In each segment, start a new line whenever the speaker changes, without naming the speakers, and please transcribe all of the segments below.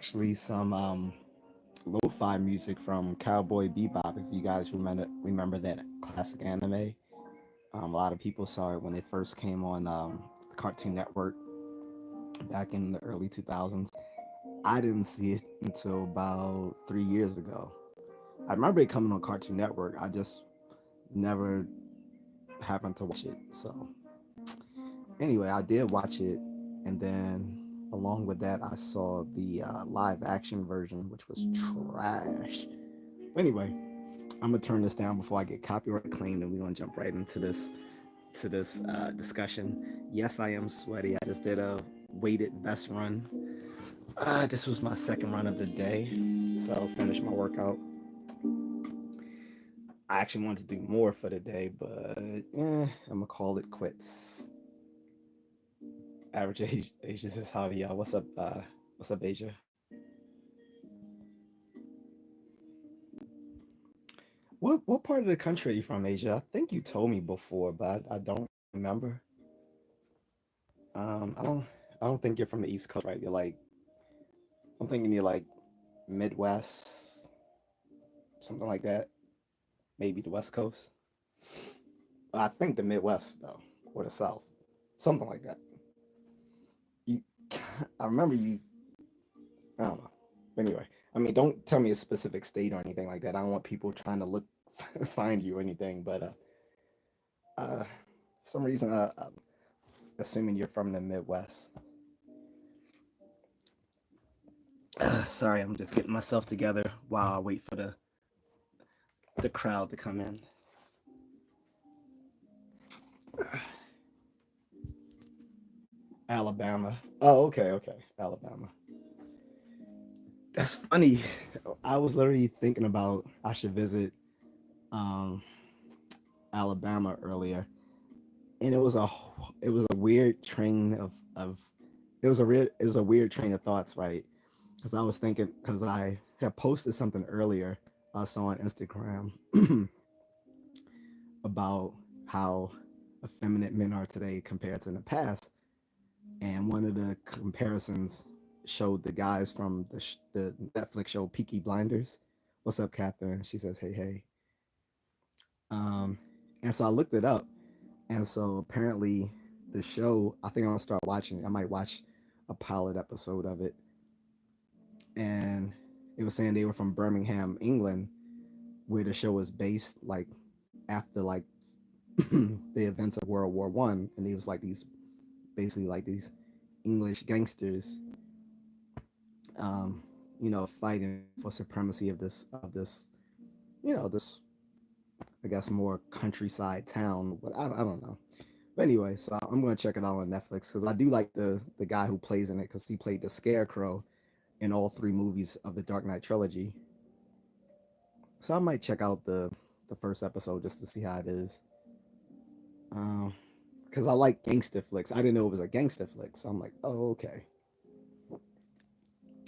actually some lo-fi music from Cowboy Bebop. If you guys remember that classic anime, a lot of people saw it when it first came on the Cartoon Network back in the early 2000s. I didn't see it until about 3 years ago. I remember it coming on Cartoon Network. I just never happened to watch it. So anyway, I did watch it, and then along with that, I saw the live action version, which was trash. Anyway, I'm gonna turn this down before I get copyright claimed, and we're gonna jump right into this discussion. Yes, I am sweaty. I just did a weighted vest run. This was my second run of the day, so finished my workout. I actually wanted to do more for the day, but I'm gonna call it quits. Average age, Asia says howdy, y'all. What's up, Asia? What part of the country are you from, Asia? I think you told me before, but I don't remember. Um, I don't I don't think you're from the East Coast, right? I'm thinking you're like Midwest, something like that. Maybe the West Coast. I think the Midwest though, or the South, something like that. You, I remember you. I don't know. Anyway, I mean, don't tell me a specific state or anything like that. I don't want people trying to look find you or anything. But for some reason, I'm assuming you're from the Midwest. Sorry, I'm just getting myself together while I wait for the crowd to come in. Alabama. Oh, okay, Alabama. That's funny. I was literally thinking about I should visit um, Alabama earlier, and it was a weird train of it was a weird train of thoughts, right? Because I was thinking because I had posted something earlier I saw on Instagram about how effeminate men are today compared to in the past, and one of the comparisons showed the guys from the Netflix show Peaky Blinders. What's up, Catherine? She says, "Hey, hey." Um, and so I looked it up, and so apparently the show. I think I'm gonna start watching it. I might watch a pilot episode of it, and it was saying they were from Birmingham, England, where the show was based, like after like the events of World War I, and it was like these basically like these English gangsters, um, fighting for supremacy of this, this I guess more countryside town. But I don't know. But anyway, so I'm gonna check it out on Netflix because I do like the guy who plays in it because he played the Scarecrow in all three movies of the Dark Knight trilogy. So I might check out the first episode just to see how it is. Um, because I like gangster flicks. I didn't know it was a gangster flick, so I'm like, oh okay.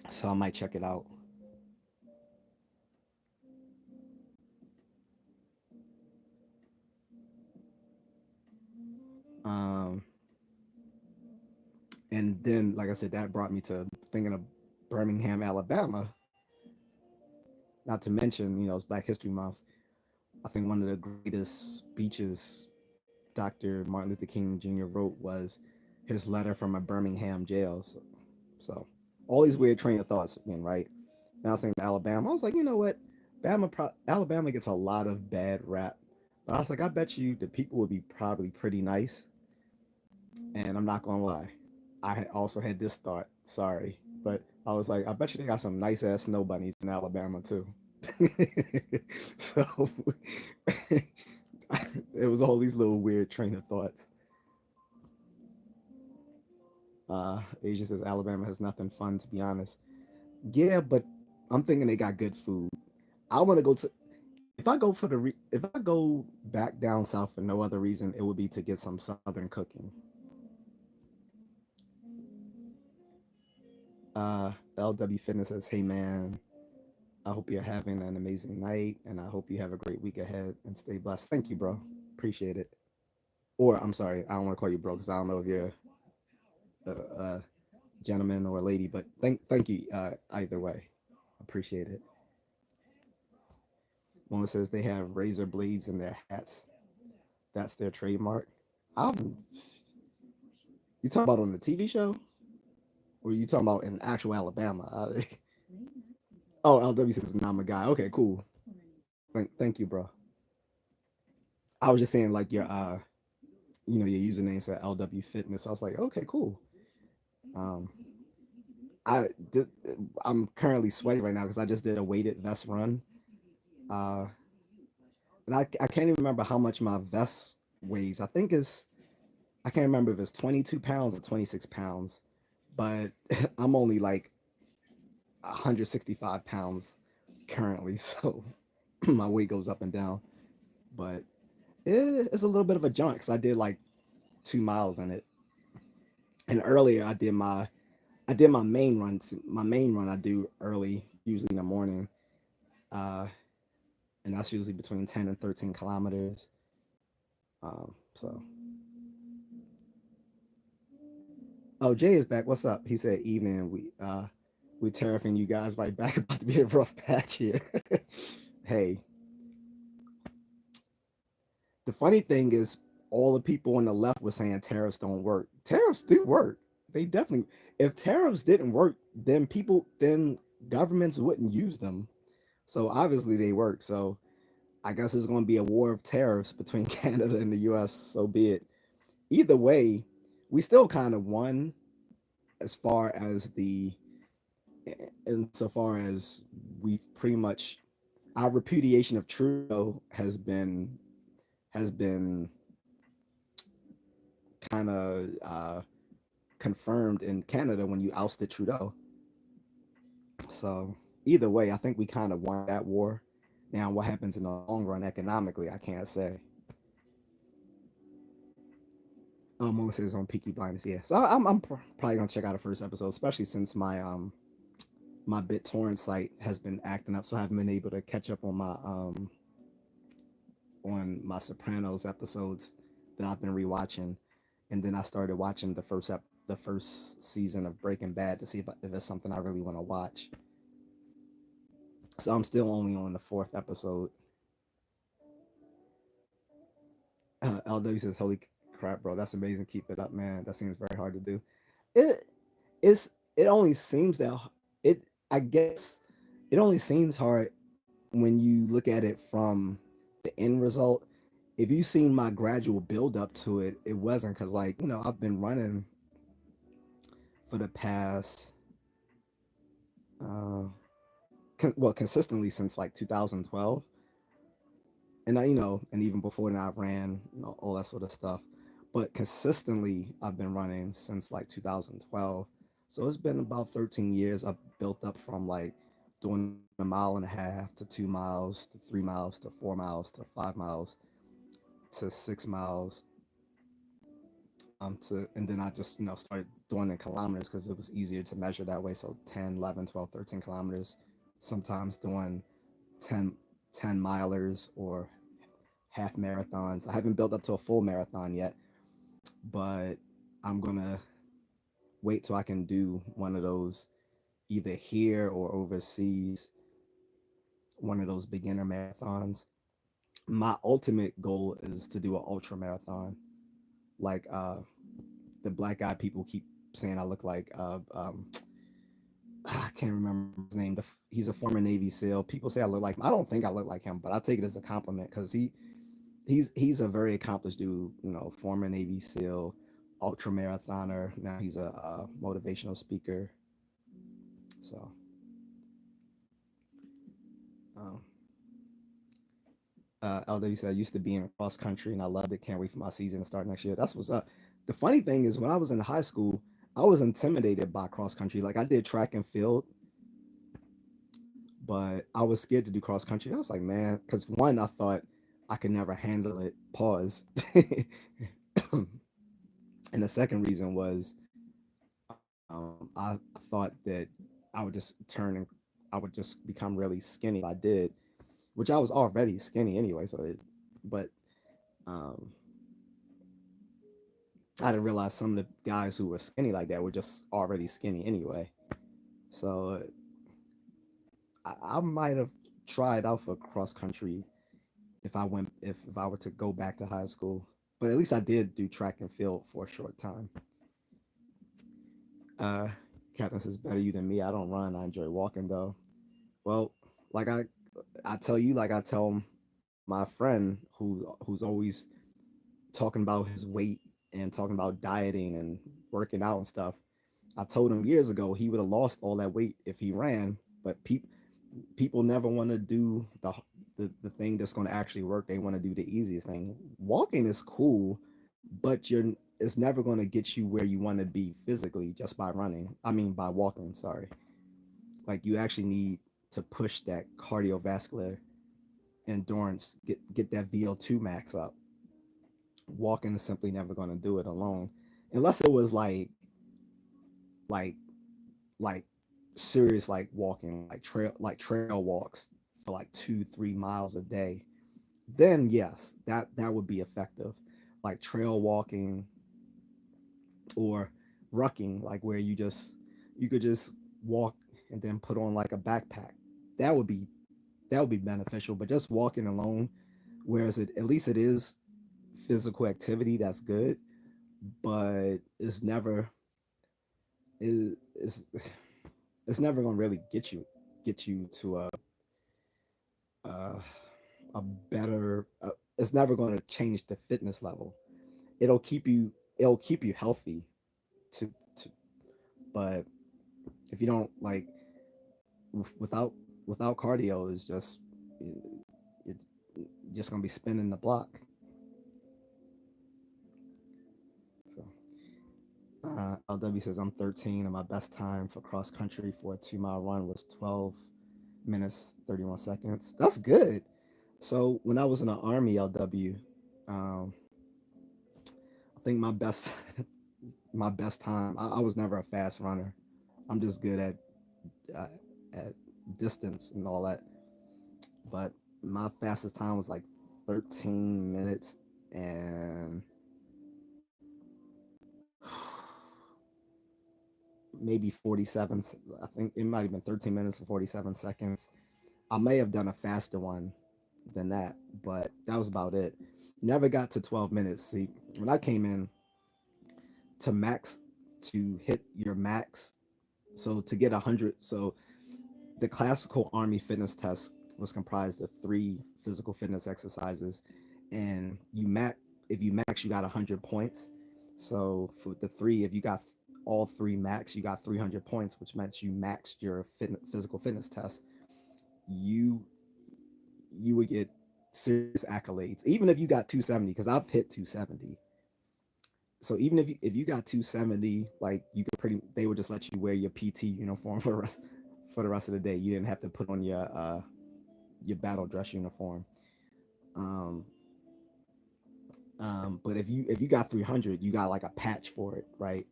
So I might check it out. Um, and then, like I said, that brought me to thinking of Birmingham, Alabama. Not to mention, it's Black History Month. I think one of the greatest speeches Dr. Martin Luther King Jr. wrote was his letter from a Birmingham jail. So all these weird train of thoughts again, right? Now I was thinking Alabama. I was like, you know what? Alabama gets a lot of bad rap, but I was like, I bet you the people would be probably pretty nice. And I'm not gonna lie, I had also had this thought. Sorry, but I was like, I bet you they got some nice ass snow bunnies in Alabama too. So it was all these little weird train of thoughts. Asia says Alabama has nothing fun, to be honest. Yeah, but I'm thinking they got good food. I want to go to if I go back down south for no other reason, it would be to get some southern cooking. LW Fitness says, "Hey man, I hope you're having an amazing night, and I hope you have a great week ahead and stay blessed." Thank you, bro. Appreciate it. Or I'm sorry, I don't want to call you bro because I don't know if you're uh, uh, gentleman or lady, but thank you either way. Appreciate it. One says they have razor blades in their hats. That's their trademark. I'm, you talking about on the TV show, or you talking about in actual Alabama? Oh, LW says nah, I'm a guy. Okay, cool. Thank you, bro. I was just saying like your username said LW Fitness. I was like, okay, cool. Um, I did, I'm currently sweaty right now because I just did a weighted vest run. Uh, and I can't even remember how much my vest weighs. I can't remember if it's 22 pounds or 26 pounds, but I'm only like 165 pounds currently, so my weight goes up and down. But it's a little bit of a jaunt because I did like 2 miles in it, and earlier I did my main run. My main run I do early, usually in the morning, uh, and that's usually between 10 and 13 kilometers. So, oh, Jay is back. What's up? He said, "Evening. We terrifying you guys right back. About to be a rough patch here." Hey, the funny thing is, all the people on the left were saying tariffs don't work. Tariffs do work. They definitely. If tariffs didn't work, then governments wouldn't use them. So obviously they work. So I guess it's going to be a war of tariffs between Canada and the U.S. So be it. Either way, we still kind of won as far as insofar as we've pretty much our repudiation of Trudeau has been kind of confirmed in Canada when you ousted Trudeau. So either way, I think we kind of won that war. Now, what happens in the long run economically, I can't say. Melissa is on Peaky Blinders, yeah. So I'm probably gonna check out the first episode, especially since my BitTorrent site has been acting up, so I haven't been able to catch up on my Sopranos episodes that I've been rewatching, and then I started watching the first season of Breaking Bad to see if it's something I really want to watch. So I'm still only on the fourth episode. LW says, "Holy crap, bro, that's amazing. Keep it up, man. That seems very hard to do. It it's it only seems that it I guess it only seems hard when you look at it from the end result. If you seen my gradual build up to it, it wasn't because like I've been running for the past uh consistently since like 2012, and and even before that I ran all that sort of stuff, but consistently I've been running since like 2012. So it's been about 13 years. I've built up from like doing a mile and a half to 2 miles to 3 miles to 4 miles to 5 miles to 6 miles, to and then I just started doing in kilometers because it was easier to measure that way. So 10, 11, 12, 13 kilometers, sometimes doing 10 10 milers or half marathons. I haven't built up to a full marathon yet, but I'm gonna wait till I can do one of those either here or overseas, one of those beginner marathons. My ultimate goal is to do an ultra marathon, like the black guy people keep saying I look like. I can't remember his name. He's a former Navy SEAL. People say I look like him. I don't think I look like him, but I take it as a compliment because he's a very accomplished dude. Former Navy SEAL, ultra marathoner. Now he's a motivational speaker. So, um, LW said I used to be in cross country and I loved it. Can't wait for my season to start next year. That's what's up. The funny thing is, when I was in high school, I was intimidated by cross country. Like I did track and field, but I was scared to do cross country. I was like, man, because one, I thought I could never handle it. Pause. And the second reason was I thought that I would just I would just become really skinny if I did, which I was already skinny anyway. But um, I didn't realize some of the guys who were skinny like that were just already skinny anyway. So I might have tried out for cross country if I were to go back to high school. But at least I did do track and field for a short time. Uh, Catherine says better you than me. I don't run. I enjoy walking though. Well, like I tell you, like I tell my friend who's always talking about his weight and talking about dieting and working out and stuff. I told him years ago he would have lost all that weight if he ran, but people never want to do the thing that's going to actually work. They want to do the easiest thing. Walking is cool, but it's never going to get you where you want to be physically just by running. I mean by walking, sorry. Like you actually need to push that cardiovascular endurance, get that VO2 max up. Walking is simply never going to do it alone, unless it was like like serious like walking, like trail walks for like 2-3 miles a day. Then yes, that would be effective, like trail walking or rucking, like where you could just walk and then put on like a backpack. That would be that would be beneficial. But just walking alone, whereas it at least it is physical activity, that's good, but it, it's it's never gonna really get you to a, a better. It's never gonna change the fitness level. It'll keep you it'll keep you healthy to but if you don't like without without cardio, it's just it just gonna be spinning the block. So LW says I'm 13 and my best time for cross country for a 2 mile run was 12 minutes 31 seconds. That's good. So when I was in the army, LW, um, I think my best time. I was never a fast runner. I'm just good uh, at distance and all that. But my fastest time was like 13 minutes and maybe 47. I think it might have been 13 minutes and 47 seconds. I may have done a faster one than that, but that was about it. Never got to 12 minutes. See, when I came in to max, to hit your max, so to get 100, so the classical army fitness test was comprised of 3 physical fitness exercises, and if you max, you got 100 points. So for the three, if you got all 3 max, you got 300 points, which meant you maxed your physical fitness test. You you would get serious accolades, even if you got 270, because I've hit 270. So even if you got 270, like you could they would just let you wear your PT uniform for the rest of the day. You didn't have to put on your battle dress uniform. Um, but if you got 300, you got like a patch for it, right?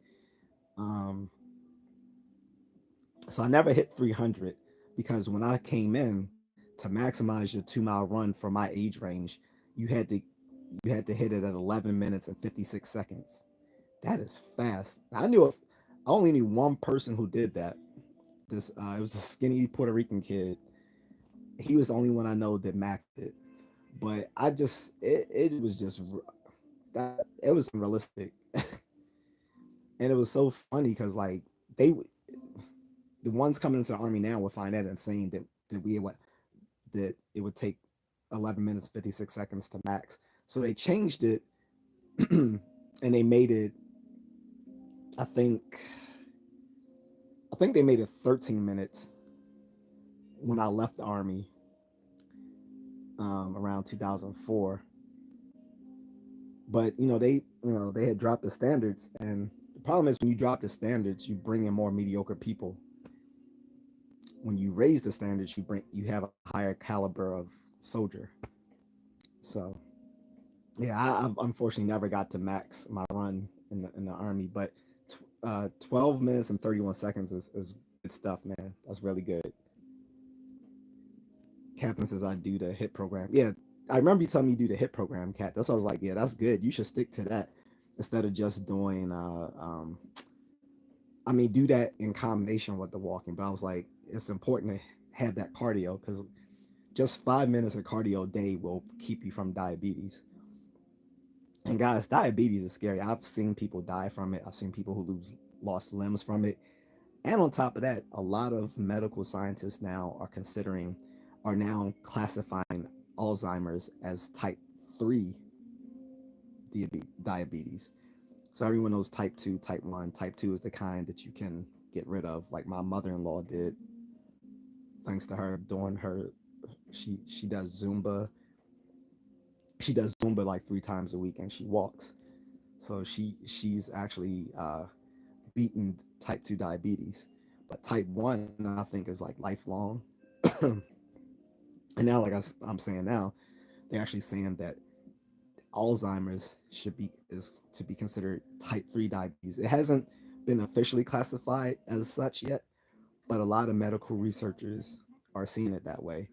Um, so I never hit 300 because when I came in to maximize your 2 mile run for my age range, you had to you had to hit it at 11 minutes and 56 seconds. That is fast. I only knew one person who did that. This it was a skinny Puerto Rican kid. He was the only one I know that maxed it. But it was just that it was unrealistic, and it was so funny because like they the ones coming into the army now would find that insane that it would take 11 minutes 56 seconds to max. So they changed it and they made it. I think I think they made it 13 minutes when I left the army around 2004. But they had dropped the standards, and the problem is when you drop the standards, you bring in more mediocre people. When you raise the standards, you have a higher caliber of soldier. So yeah, I've unfortunately never got to max my run in the army, but 12 minutes and 31 seconds is good stuff, man. That's really good. Captain says I do the hit program. Yeah, I remember you telling me you do the hit program, Cat. That's why I was like, yeah, that's good. You should stick to that. instead of just doing I mean, do that in combination with the walking. But I was like, it's important to have that cardio because just 5 minutes of cardio a day will keep you from diabetes. And guys, diabetes is scary. I've seen people die from it. I've seen people who lose lost limbs from it. And on top of that, a lot of medical scientists now are now classifying Alzheimer's as type 3 diabetes. So everyone knows type 2, type 1. Type 2 is the kind that you can get rid of, like my mother-in-law did, thanks to her doing her she does Zumba. She does Zumba like 3 times a week and she walks. So she's actually beaten type 2 diabetes. But type 1 I think is like lifelong. And now like I'm saying now, they're actually saying that Alzheimer's should be is to be considered type 3 diabetes. It hasn't been officially classified as such yet, but a lot of medical researchers are seeing it that way.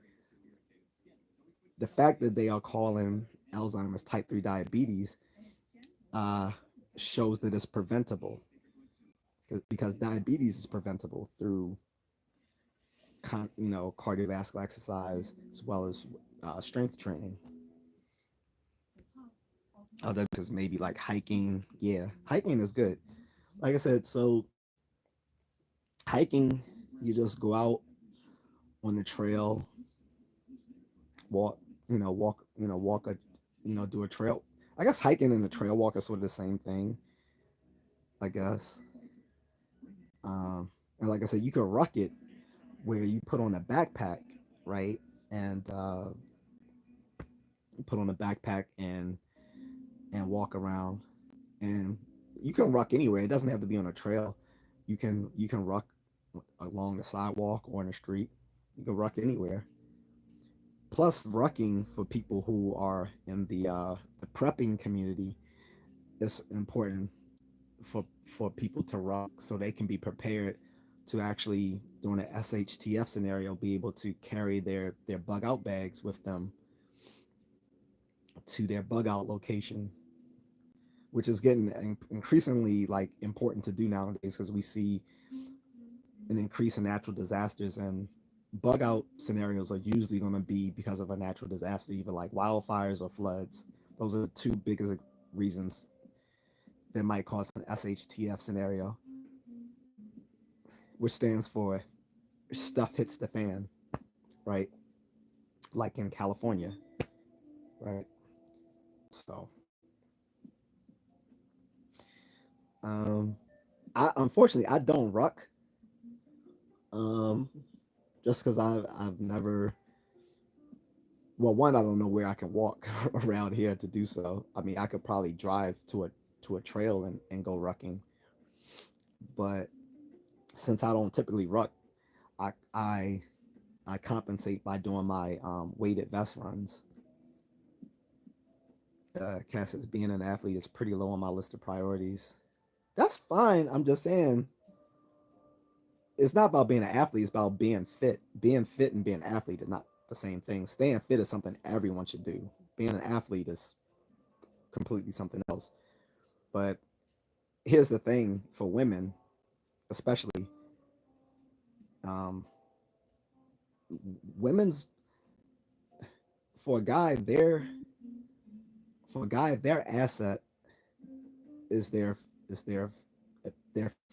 The fact that they are calling Alzheimer's type 3 diabetes uh, shows that it's preventable because diabetes is preventable through cardiovascular exercise as well as strength training. Other is maybe like hiking. Yeah, hiking is good. Like I said, so hiking, you just go out on the trail, walk, walk a, do a trail. I guess hiking and a trail walk is sort of the same thing. I guess. And like I said, you can ruck it where you put on a backpack, right? And you put on a backpack and walk around, and you can ruck anywhere. It doesn't have to be on a trail. You can ruck along the sidewalk or in the street. You can ruck anywhere. Plus, rucking for people who are in the prepping community is important for people to ruck so they can be prepared to actually during an SHTF scenario be able to carry their bug out bags with them to their bug out location, which is getting increasingly like important to do nowadays because we see an increase in natural disasters, and bug out scenarios are usually going to be because of a natural disaster, either like wildfires or floods. Those are the two biggest reasons that might cause an SHTF scenario, which stands for stuff hits the fan, right? Like in California, right? So, um, I unfortunately I don't ruck, um, just because I've never. Well, one, I don't know where I can walk around here to do so. I mean, I could probably drive to a trail and go rucking, but since I don't typically ruck, I I I compensate by doing my weighted vest runs. Cass says being an athlete is pretty low on my list of priorities. That's fine. I'm just saying it's not about being an athlete. It's about being fit. Being fit and being an athlete is not the same thing. Staying fit is something everyone should do. Being an athlete is completely something else. But here's the thing for women, especially, um, women's for a guy, their asset is their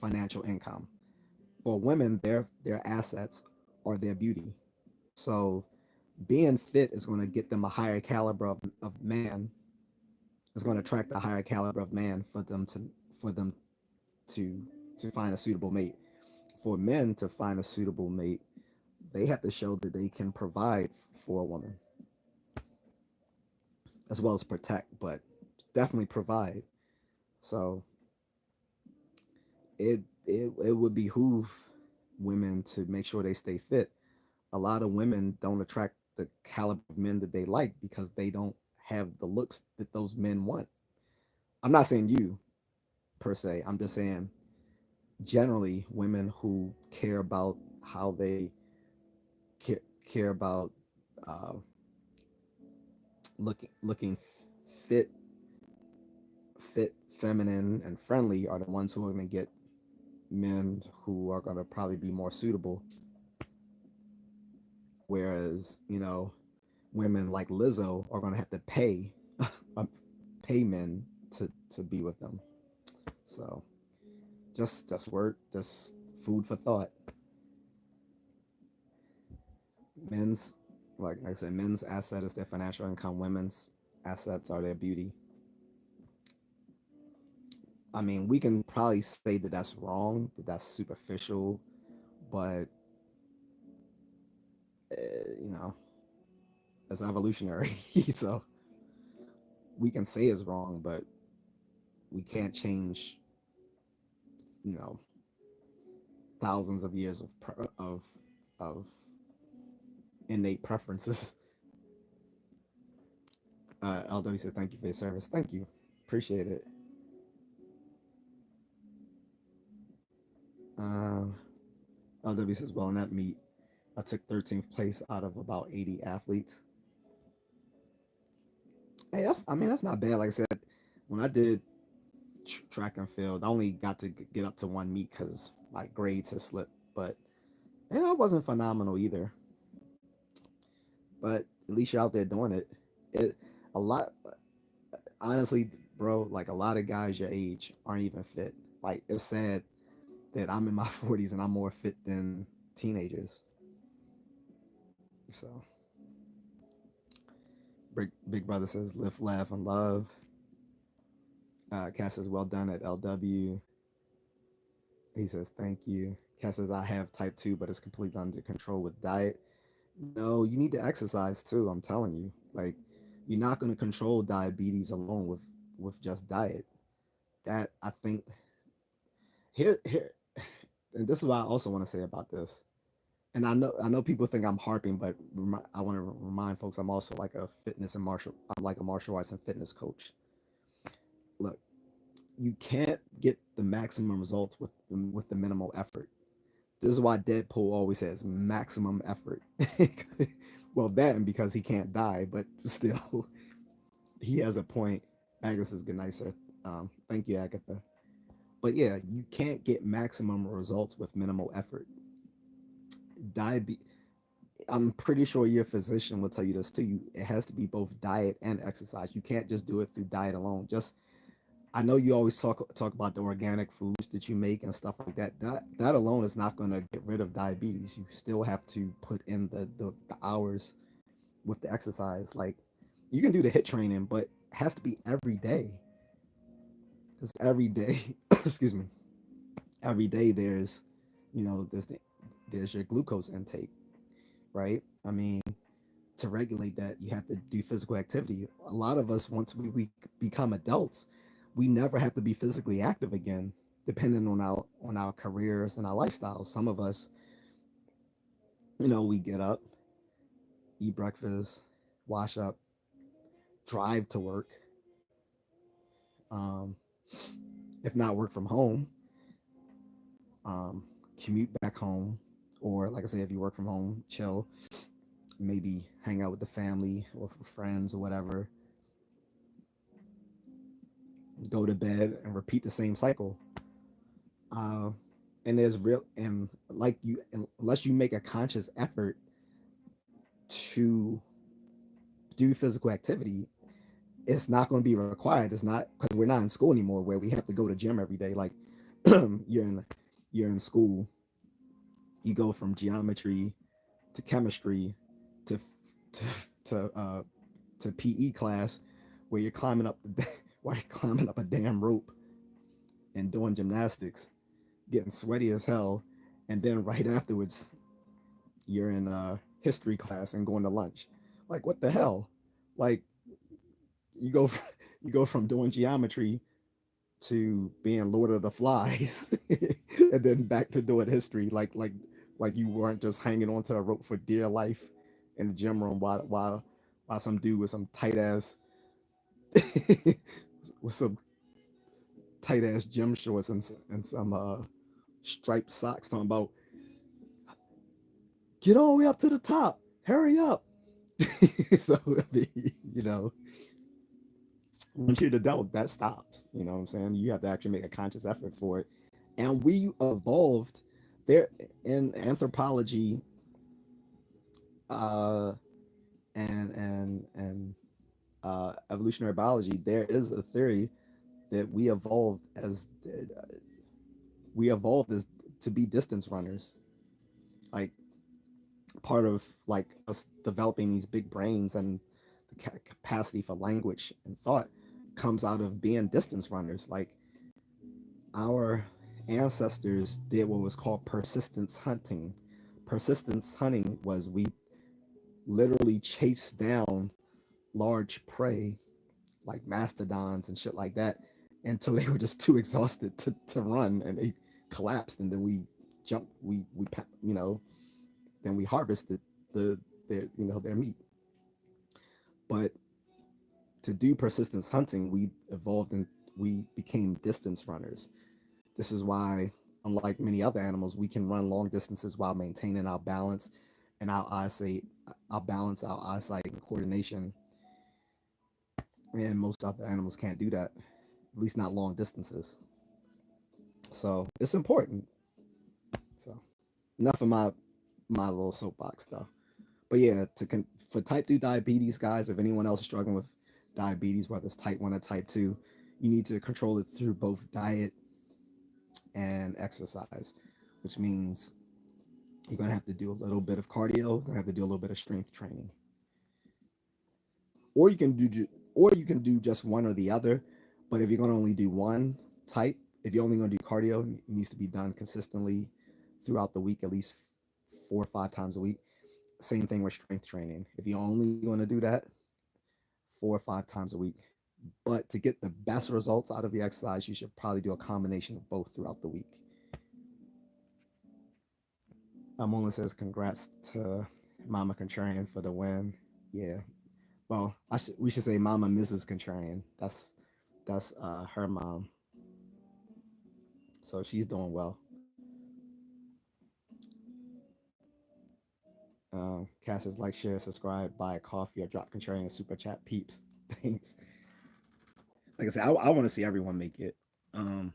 financial income. For women, their assets are their beauty. So being fit is going to get them a higher caliber of man. Is going to attract a higher caliber of man for them to to find a suitable mate. For men to find a suitable mate, they have to show that they can provide for a woman as well as protect, but definitely provide. So it would behoove women to make sure they stay fit. A lot of women don't attract the caliber of men that they like because they don't have the looks that those men want. I'm not saying you per se. I'm just saying generally women who care about how they care about uh, looking fit feminine and friendly are the ones who are going to get men who are going to probably be more suitable. Whereas, women like Lizzo are going to have to uh, pay men to be with them. So just food for thought. Men's, like I said, men's asset is their financial income. Women's assets are their beauty. I mean, we can probably say that that's wrong, that that's superficial, but you know, it's evolutionary. So we can say it's wrong, but we can't change, you know, thousands of years of innate preferences. LW says, "Thank you for your service." Thank you, appreciate it. Uh, LW says, "Well, in that meet, I took 13th place out of about 80 athletes." Hey, I mean, that's not bad. Like I said, when I did track and field, I only got to get up to one meet because my grades had slipped. But it wasn't phenomenal either. But at least you're out there doing it. It a lot, honestly, bro. Like a lot of guys your age aren't even fit. Like it's sad that I'm in my 40s and I'm more fit than teenagers. So, Big Brother says, "Live, laugh, and love." Cass says, "Well done at LW." He says, "Thank you." Cass says, "I have type 2, but it's completely under control with diet." No, you need to exercise too. I'm telling you. Like, you're not going to control diabetes alone with just diet. That I think here, and this is what I also want to say about this. And I know people think I'm harping, but I want to remind folks I'm also like a fitness and martial. I'm like a martial arts and fitness coach. Look, you can't get the maximum results with the minimal effort. This is why Deadpool always says maximum effort. Well, that and because he can't die, but still, he has a point. Agnes is good night, sir. Thank you, Agatha. But yeah, you can't get maximum results with minimal effort. Diabetes. I'm pretty sure your physician will tell you this too. It has to be both diet and exercise. You can't just do it through diet alone. Just I know you always talk about the organic foods that you make and stuff like that. That alone is not going to get rid of diabetes. You still have to put in the hours with the exercise. Like you can do the hit training, but it has to be every day. Because every day, excuse me, every day there's your glucose intake, right? I mean, to regulate that, you have to do physical activity. A lot of us, once we become adults, we never have to be physically active again, depending on our careers and our lifestyles. Some of us, we get up, eat breakfast, wash up, drive to work. Um, if not work from home, commute back home, or like I say, if you work from home, chill, maybe hang out with the family or friends or whatever, go to bed and repeat the same cycle. Uh, and there's real and like you unless you make a conscious effort to do physical activity, it's not going to be required. It's not because we're not in school anymore where we have to go to gym every day. Like you're in you're in school, you go from geometry to chemistry to to to to PE class where you're climbing up while you're climbing up a damn rope and doing gymnastics, getting sweaty as hell, and then right afterwards you're in history class and going to lunch. Like what the hell? Like you go you go from doing geometry to being Lord of the Flies, and then back to doing history. Like you weren't just hanging onto a rope for dear life in the gym room while some dude with some tight ass with some tight ass gym shorts and some striped socks talking about get all the way up to the top, hurry up. So I mean, Once you're an adult, that stops. You know what I'm saying? You have to actually make a conscious effort for it. And we evolved there in anthropology, uh, and evolutionary biology. There is a theory that we evolved as to be distance runners. Like part of like us developing these big brains and the capacity for language and thought comes out of being distance runners. Like our ancestors did what was called persistence hunting. Persistence hunting was we literally chased down large prey like mastodons and shit like that until they were just too exhausted to run and they collapsed, and then we jumped we you know then we harvested the their meat. But to do persistence hunting, we evolved and we became distance runners. This is why, unlike many other animals, we can run long distances while maintaining our balance and our balance, our eyesight, and coordination. And most other animals can't do that, at least not long distances. So it's important. So enough of my little soapbox though. But yeah, for type 2 diabetes, guys, if anyone else is struggling with diabetes, whether it's type 1 or type 2, you need to control it through both diet and exercise, which means you're going to have to do a little bit of cardio, you're going to have to do a little bit of strength training. Or you can do just one or the other, but if you're going to only do one type, if you're only going to do cardio, it needs to be done consistently throughout the week, at least 4 or 5 times a week. Same thing with strength training. If you're only going to do that 4 or 5 times a week, but to get the best results out of the exercise, you should probably do a combination of both throughout the week. Mola says congrats to Mama Contrarian for the win. Yeah. Well, we should say Mama Mrs. Contrarian. That's her mom. So she's doing well. Cass is like, share, subscribe, buy a coffee, or drop Contrarian super chat peeps. Thanks. Like I said, I want to see everyone make it. Um,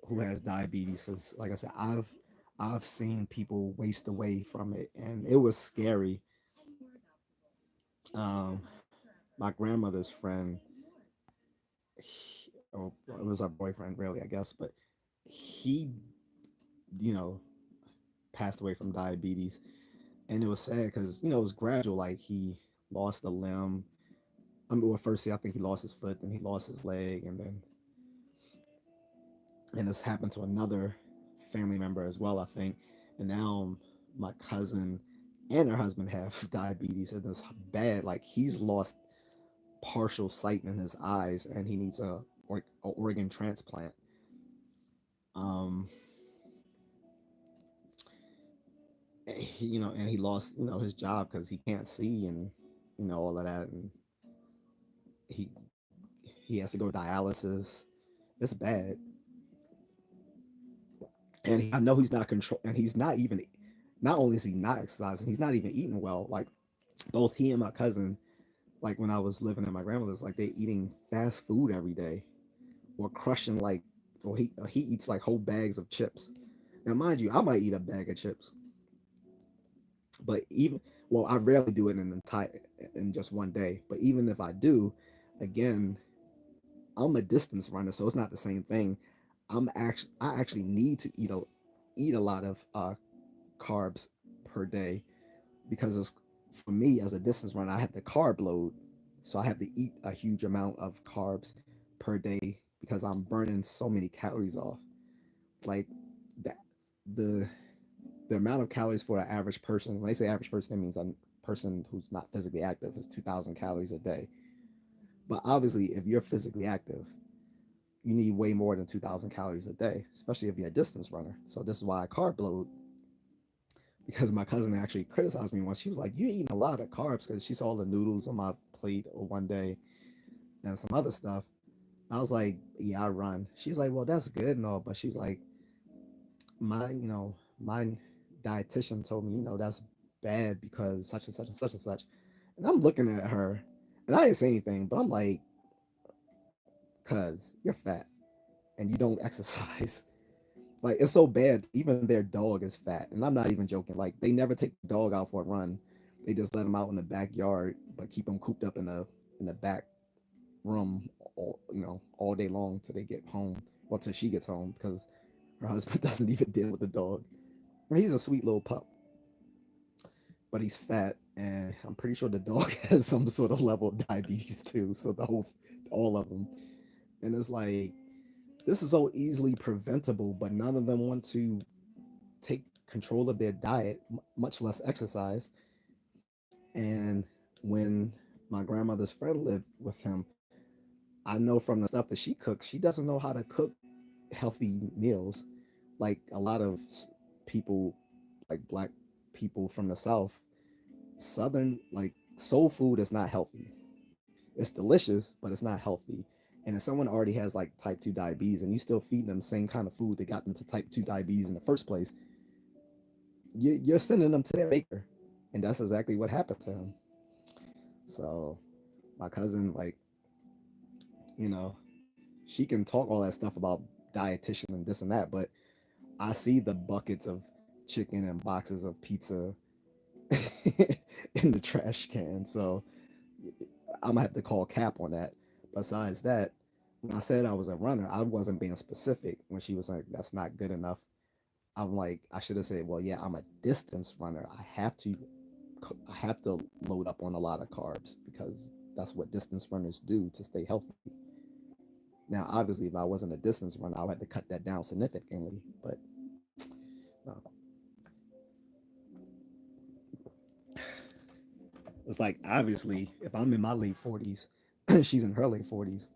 who has diabetes? Because like I said, I've seen people waste away from it, and it was scary. Um, my grandmother's friend, oh, it was our boyfriend, really, I guess, but he, you know, passed away from diabetes, and it was sad because it was gradual. Like he lost a limb. I mean, well, first I think he lost his foot, then he lost his leg, and this happened to another family member as well, I think. And now my cousin and her husband have diabetes, and it's bad. Like he's lost partial sight in his eyes, and he needs a organ transplant. Um, and he lost his job because he can't see, and all of that, and he he has to go dialysis. It's bad, and I know he's not control, and he's not even. Not only is he not exercising, he's not even eating well. Like both he and my cousin, like when I was living at my grandmother's, like they eating fast food every day, or crushing like, or he eats like whole bags of chips. Now, mind you, I might eat a bag of chips, but even well, I rarely do it in just one day. But even if I do, again, I'm a distance runner, so it's not the same thing. I actually need to eat a lot of carbs per day because for me as a distance runner, I have the carb load, so I have to eat a huge amount of carbs per day because I'm burning so many calories off. Like that, the the amount of calories for an average person. When they say average person, that means a person who's not physically active is 2,000 calories a day. But obviously, if you're physically active, you need way more than 2,000 calories a day, especially if you're a distance runner. So this is why I carb load, because my cousin actually criticized me once. She was like, "You're eating a lot of carbs," because she saw the noodles on my plate one day and some other stuff. I was like, "Yeah, I run." She's like, "Well, that's good and all," but she was like, my dietitian told me, that's bad because such and such and such and such." And I'm looking at her, and I didn't say anything, but I'm like, because you're fat and you don't exercise. Like it's so bad. Even their dog is fat, and I'm not even joking. Like they never take the dog out for a run. They just let him out in the backyard, but keep him cooped up in the back room, all day long till they get home. Well, till she gets home because her husband doesn't even deal with the dog. And he's a sweet little pup, but he's fat, and I'm pretty sure the dog has some sort of level of diabetes too. So all of them, and it's like this is so easily preventable, but none of them want to take control of their diet, much less exercise. And when my grandmother's friend lived with him, I know from the stuff that she cooks, she doesn't know how to cook healthy meals. Like a lot of people, like black people from the South, Southern, like soul food is not healthy. It's delicious, but it's not healthy. And if someone already has like type 2 diabetes and you still feeding them the same kind of food that got them to type 2 diabetes in the first place, you're sending them to their maker. And that's exactly what happened to him. So my cousin, like, you know, she can talk all that stuff about dietitian and this and that, but I see the buckets of chicken and boxes of pizza in the trash can. So I'm gonna have to call cap on that. Besides that, when I said I was a runner, I wasn't being specific when she was like, that's not good enough. I'm like, I should have said, well, yeah, I'm a distance runner. I have to load up on a lot of carbs because that's what distance runners do to stay healthy. Now, obviously, if I wasn't a distance runner, I would have to cut that down significantly. But no, it's like obviously, if I'm in my late 40s, she's in her late 40s,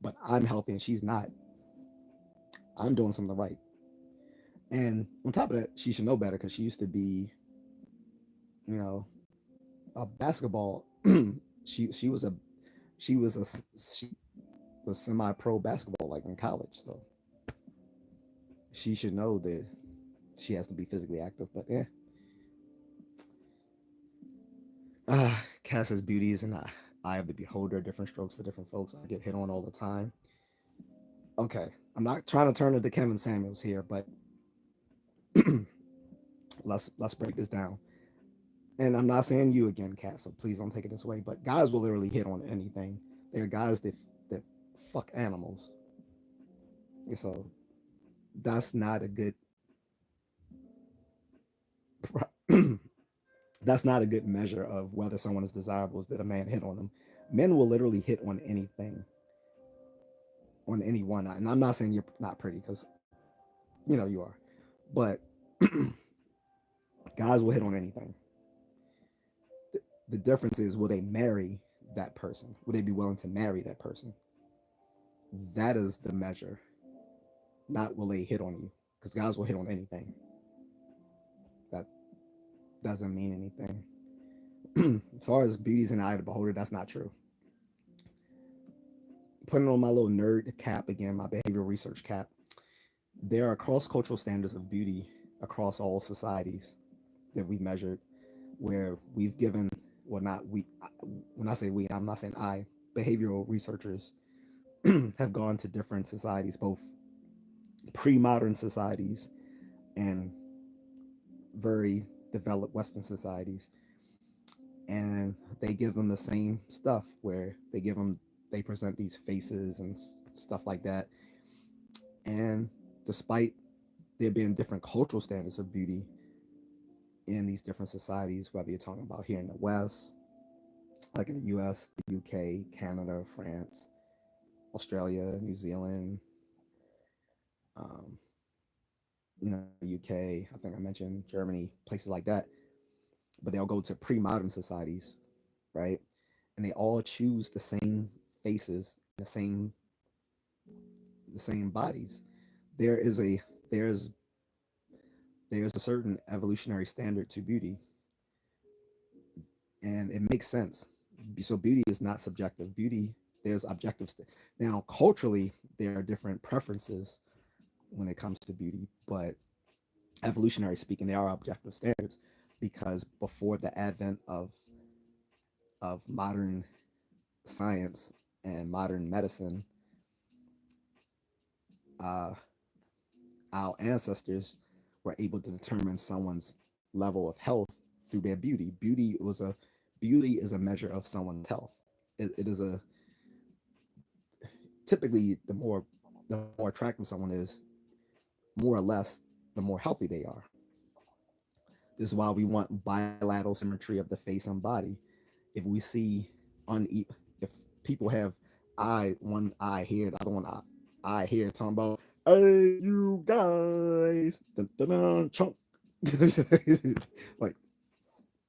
but I'm healthy and she's not, I'm doing something right. And on top of that, she should know better because she used to be, you know, a basketball. She was a she was semi pro basketball like in college, so she should know that she has to be physically active. But yeah, Cass's beauty is in the eye of the beholder. Different strokes for different folks. I get hit on all the time. Okay, I'm not trying to turn into Kevin Samuels here, but let's break this down. And I'm not saying you again, Cass, so please don't take it this way. But guys will literally hit on anything. There are guys that fuck animals. So that's not a good that's not a good measure of whether someone is desirable is that a man hit on them. Men will literally hit on anything, on anyone. And I'm not saying you're not pretty because you are, but guys will hit on anything. The difference is, will they marry that person? Will they be willing to marry that person? That is the measure. Not will they hit on you, because guys will hit on anything. That doesn't mean anything. As far as beauty's in the eye of the beholder, that's not true. Putting on my little nerd cap again, my behavioral research cap, there are cross cultural standards of beauty across all societies that we've measured, where we've given, well, not we, when I say we, I'm not saying I, behavioral researchers have gone to different societies, both pre modern societies and very developed Western societies, and they give them the same stuff where they present these faces and stuff like that. And despite there being different cultural standards of beauty in these different societies, whether you're talking about here in the West, like in the US, the UK, Canada, France, Australia, New Zealand, um, UK, I think I mentioned Germany, places like that. But they'll go to pre-modern societies, right? And they all choose the same faces, the same bodies. There is a there's there's a certain evolutionary standard to beauty, and it makes sense. So beauty is not subjective. Beauty, there's objective. Now, culturally, there are different preferences when it comes to beauty, but evolutionary speaking, there are objective standards because before the advent of modern science, and modern medicine, uh, our ancestors were able to determine someone's level of health through their beauty. Beauty is a measure of someone's health. It is a typically the more attractive someone is, more or less, the more healthy they are. This is why we want bilateral symmetry of the face and body. If we see if people have one eye here, the other eye here, talking about, hey, you guys, dun, dun, dun, chunk. Like,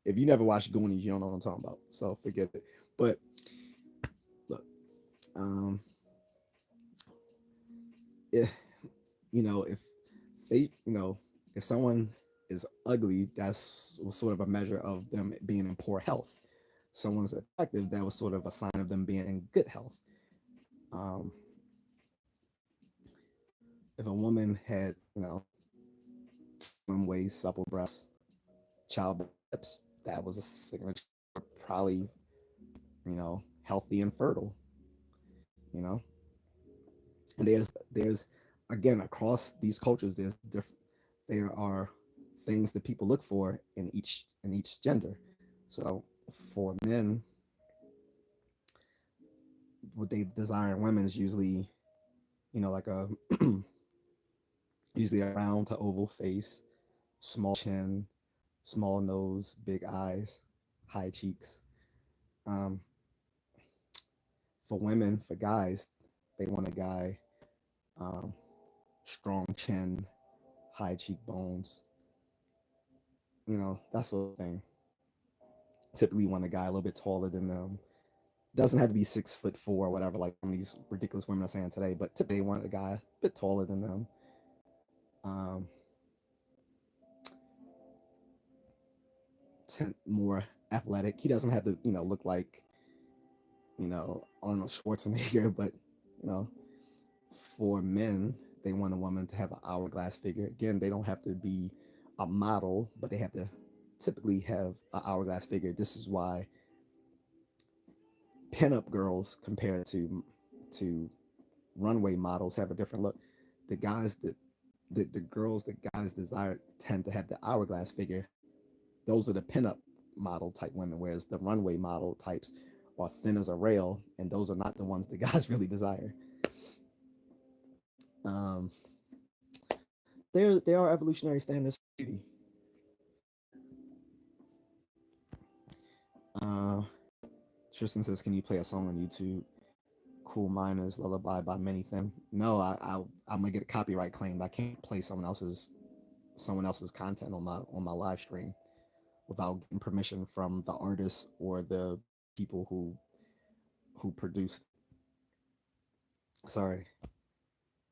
if you never watched Goonies, you don't know what I'm talking about. So forget it. But look, um, if, if you know, if someone is ugly, that's sort of a measure of them being in poor health. Someone's attractive, that was sort of a sign of them being in good health. Um, if a woman had, slim waist, supple breasts, childbearing hips, that was a signature, probably, healthy and fertile. You know, and there's again across these cultures, there are things that people look for in each gender. So for men, what they desire in women is usually, like a usually a round to oval face, small chin, small nose, big eyes, high cheeks. Um, for women, for guys, they want a guy, um, strong chin, high cheekbones, that sort of thing. Typically, want a guy a little bit taller than them. Doesn't have to be 6'4" or whatever, like some of these ridiculous women are saying today, but typically they want a guy a bit taller than them. Um, more athletic. He doesn't have to, look like, Arnold Schwarzenegger, but you know, for men, they want a woman to have an hourglass figure. Again, they don't have to be a model, but they have to typically have an hourglass figure. This is why pinup girls compared to runway models have a different look. The guys that the girls that guys desire tend to have the hourglass figure. Those are the pinup model type women, whereas the runway model types are thin as a rail, and those are not the ones the guys really desire. Um, there are evolutionary standards for beauty. Uh, Tristan says, "Can you play a song on YouTube?" Cool Miners Lullaby by Many Thin. No, I'm gonna get a copyright claim. I can't play someone else's content on my live stream without getting permission from the artist or the people who produced. Sorry,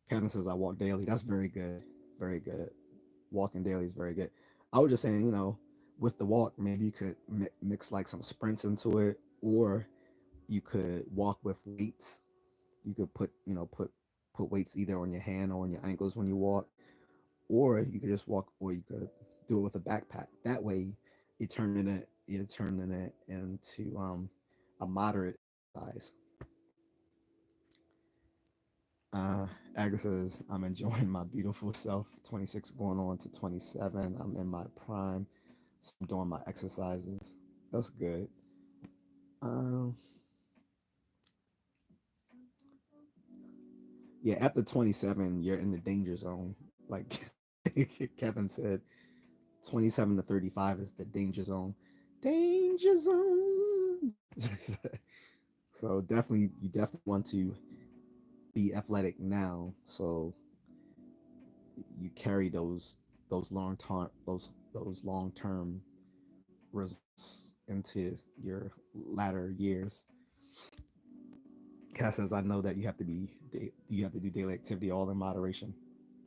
Kevin says I walk daily. That's very good, very good. Walking daily is very good. I was just saying, with the walk, maybe you could mix like some sprints into it, or you could walk with weights. You could put weights either on your hand or on your ankles when you walk, or you could just walk, or you could do it with a backpack. That way, you're turning it into a moderate size. Uh, Agatha says, I'm enjoying my beautiful self, 26 going on to 27. I'm in my prime. So I'm doing my exercises. That's good. Um, yeah, after 27, you're in the danger zone. Like Kevin said, 27 to 35 is the danger zone. Danger zone. So you definitely want to be athletic now, so you carry those long term results into your latter years. Cass says, "I know that you have to do daily activity all in moderation."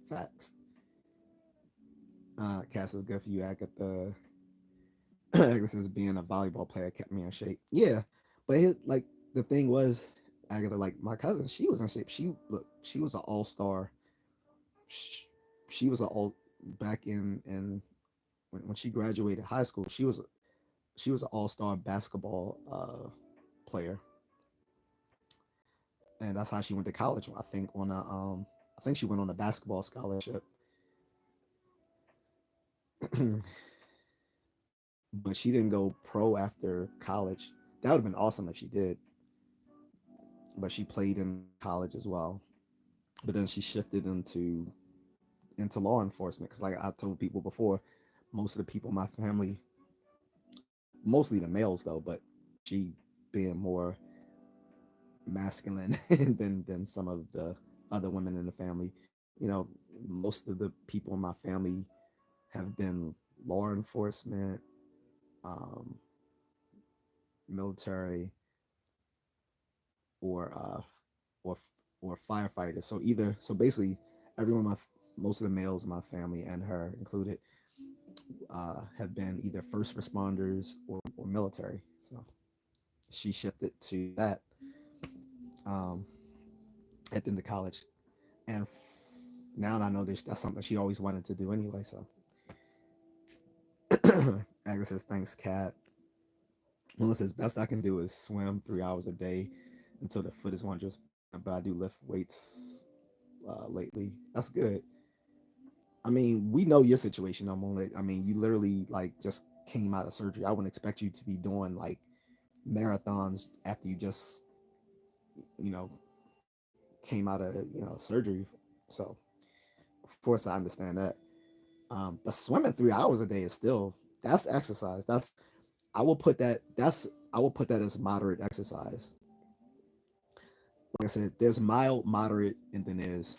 Facts. Cass is good for you. Agatha. Agatha says, "Being a volleyball player kept me in shape." Yeah, but like the thing was, Agatha, like my cousin, she was in shape. She was an all star. She, she was an all back in when she graduated high school. She was an all star basketball player. and that's how she went to college. I think she went on a basketball scholarship, but she didn't go pro after college. That would have been awesome if she did, but she played in college as well. But then she shifted into law enforcement because, like I told people before, most of the people in my family, mostly the males though, but she being more masculine than some of the other women in the family. You know, most of the people in my family have been law enforcement, um, military, or or or firefighters. So either so basically everyone most of the males in my family and her included have been either first responders or military. So she shifted to that um, at the end of college, and now I know that's something she always wanted to do anyway. So Agnes says, "Thanks, Kat." Melissa says, "Best I can do is swim 3 hours a day until the foot is wondrous, but I do lift weights lately. That's good. I mean, we know your situation. I mean, you literally like just came out of surgery. I wouldn't expect you to be doing like marathons after you just, you know, came out of surgery. So of course I understand that. But swimming 3 hours a day is still that's exercise. I will put that as moderate exercise. Like I said, there's mild, moderate, and then there's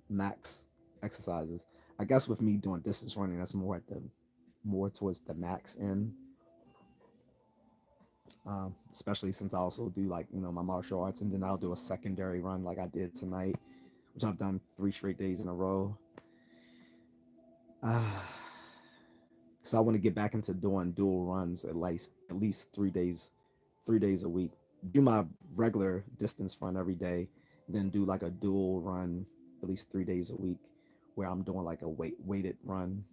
max exercises. I guess with me doing distance running, that's more towards the max end. Especially since I also do like my martial arts, and then I'll do a secondary run like I did tonight, which I've done 3 straight days in a row. Uh, so I want to get back into doing dual runs at least 3 days a week. Do my regular distance run every day, then do like a dual run at least 3 days a week, where I'm doing like a weighted run,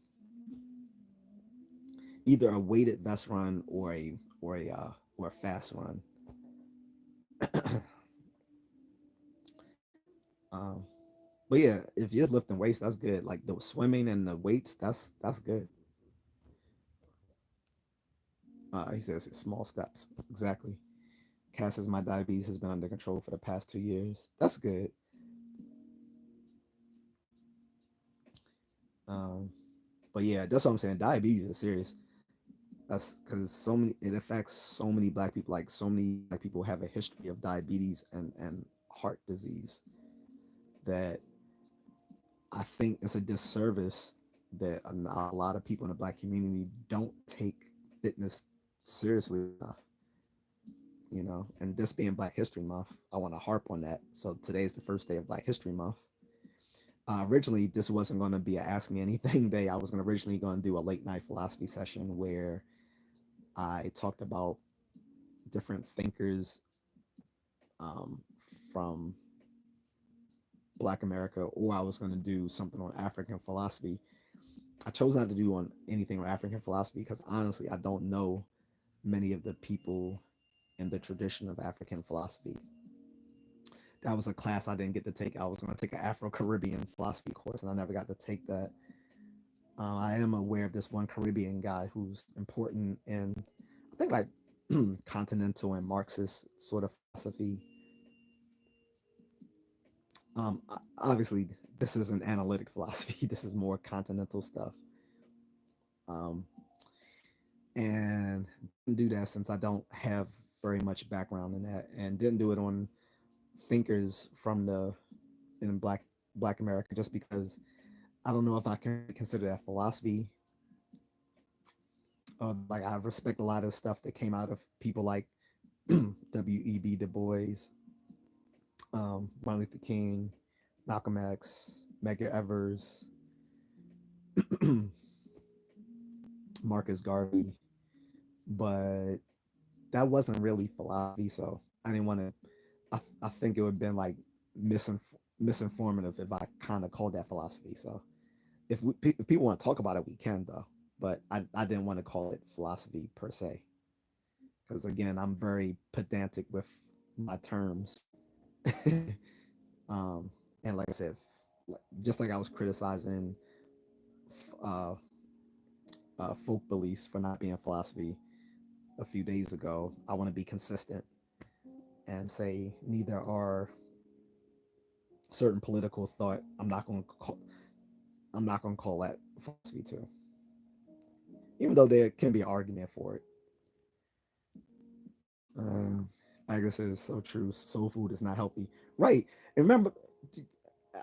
either a weighted vest run or a fast run. um, but yeah, if you're lifting weights, that's good. Like the swimming and the weights, that's good. He says small steps. Exactly. Cass says my diabetes has been under control for the past 2 years. That's good. Um, but yeah, that's what I'm saying. Diabetes is serious. That's because it affects so many black people. Like so many black people have a history of diabetes and heart disease that I think it's a disservice that a lot of people in the black community don't take fitness seriously enough. And this being Black History Month, I want to harp on that. So today is the first day of Black History Month. Originally, this wasn't going to be a Ask Me Anything day. I was originally going to do a late night philosophy session where I talked about different thinkers um, from Black America, or I was going to do something on African philosophy. I chose not to do on anything on African philosophy because honestly, I don't know many of the people in the tradition of African philosophy. That was a class I didn't get to take. I was going to take an Afro Caribbean philosophy course, and I never got to take that. I am aware of this one Caribbean guy who's important in, I think, like continental and Marxist sort of philosophy. Obviously, this isn't analytic philosophy. This is more continental stuff. Um, and didn't do that since I don't have very much background in that, and didn't do it on thinkers from the in Black America just because I don't know if I can consider that philosophy. Like I respect a lot of stuff that came out of people like W.E.B. Du Bois, Martin Luther King, Malcolm X, Medgar Evers, Marcus Garvey, but that wasn't really philosophy. So I didn't want to. I think it would have been like misinformative if I kind of called that philosophy. So if people want to talk about it, we can though. But I didn't want to call it philosophy per se because again, I'm very pedantic with my terms. um, and like I said, just like I was criticizing uh, folk beliefs for not being philosophy a few days ago, I want to be consistent and say neither are certain political thought. I'm not going to call that philosophy too, even though there can be an argument for it. Um, Agatha is so true. Soul food is not healthy, right? And remember,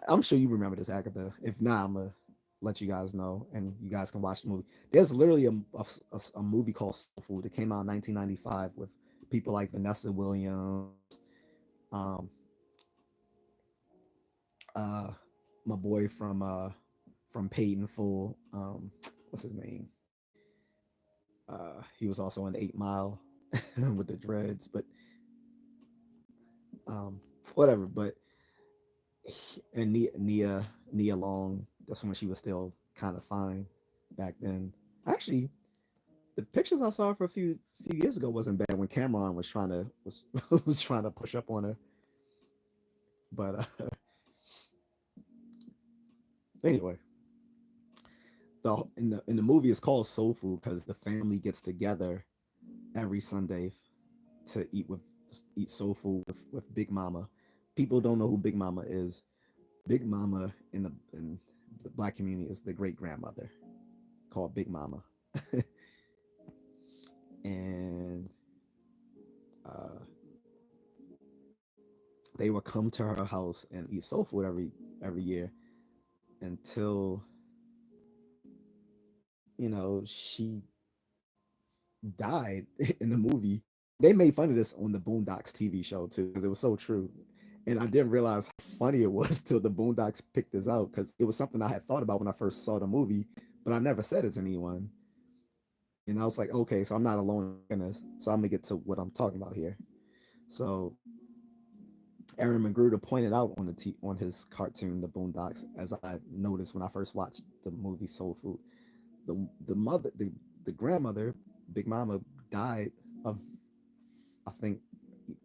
I'm sure you remember this, Agatha. If not, I'm gonna let you guys know, and you guys can watch the movie. There's literally a movie called Soul Food that came out in 1995 with people like Vanessa Williams, um, uh, my boy from Paid in Full. What's his name? He was also in 8 Mile with the dreads, but um, whatever. But and Nia Long. That's when she was still kind of fine back then. Actually, the pictures I saw for a few years ago wasn't bad when Cameron was trying to push up on her. But anyway, the movie is called Soul Food because the family gets together every Sunday to eat soul food with Big Mama. People don't know who Big Mama is. Big Mama in the black community is the great grandmother called Big Mama, and uh, they would come to her house and eat soul food every year until she died in the movie. They made fun of this on the Boondocks TV show too because it was so true, and I didn't realize how funny it was till the Boondocks picked this out because it was something I had thought about when I first saw the movie, but I never said it to anyone. And I was like, okay, so I'm not alone in this. So I'm gonna get to what I'm talking about here. So Aaron McGruder pointed out on his cartoon, The Boondocks, as I noticed when I first watched the movie Soul Food. The grandmother, Big Mama, died of, I think,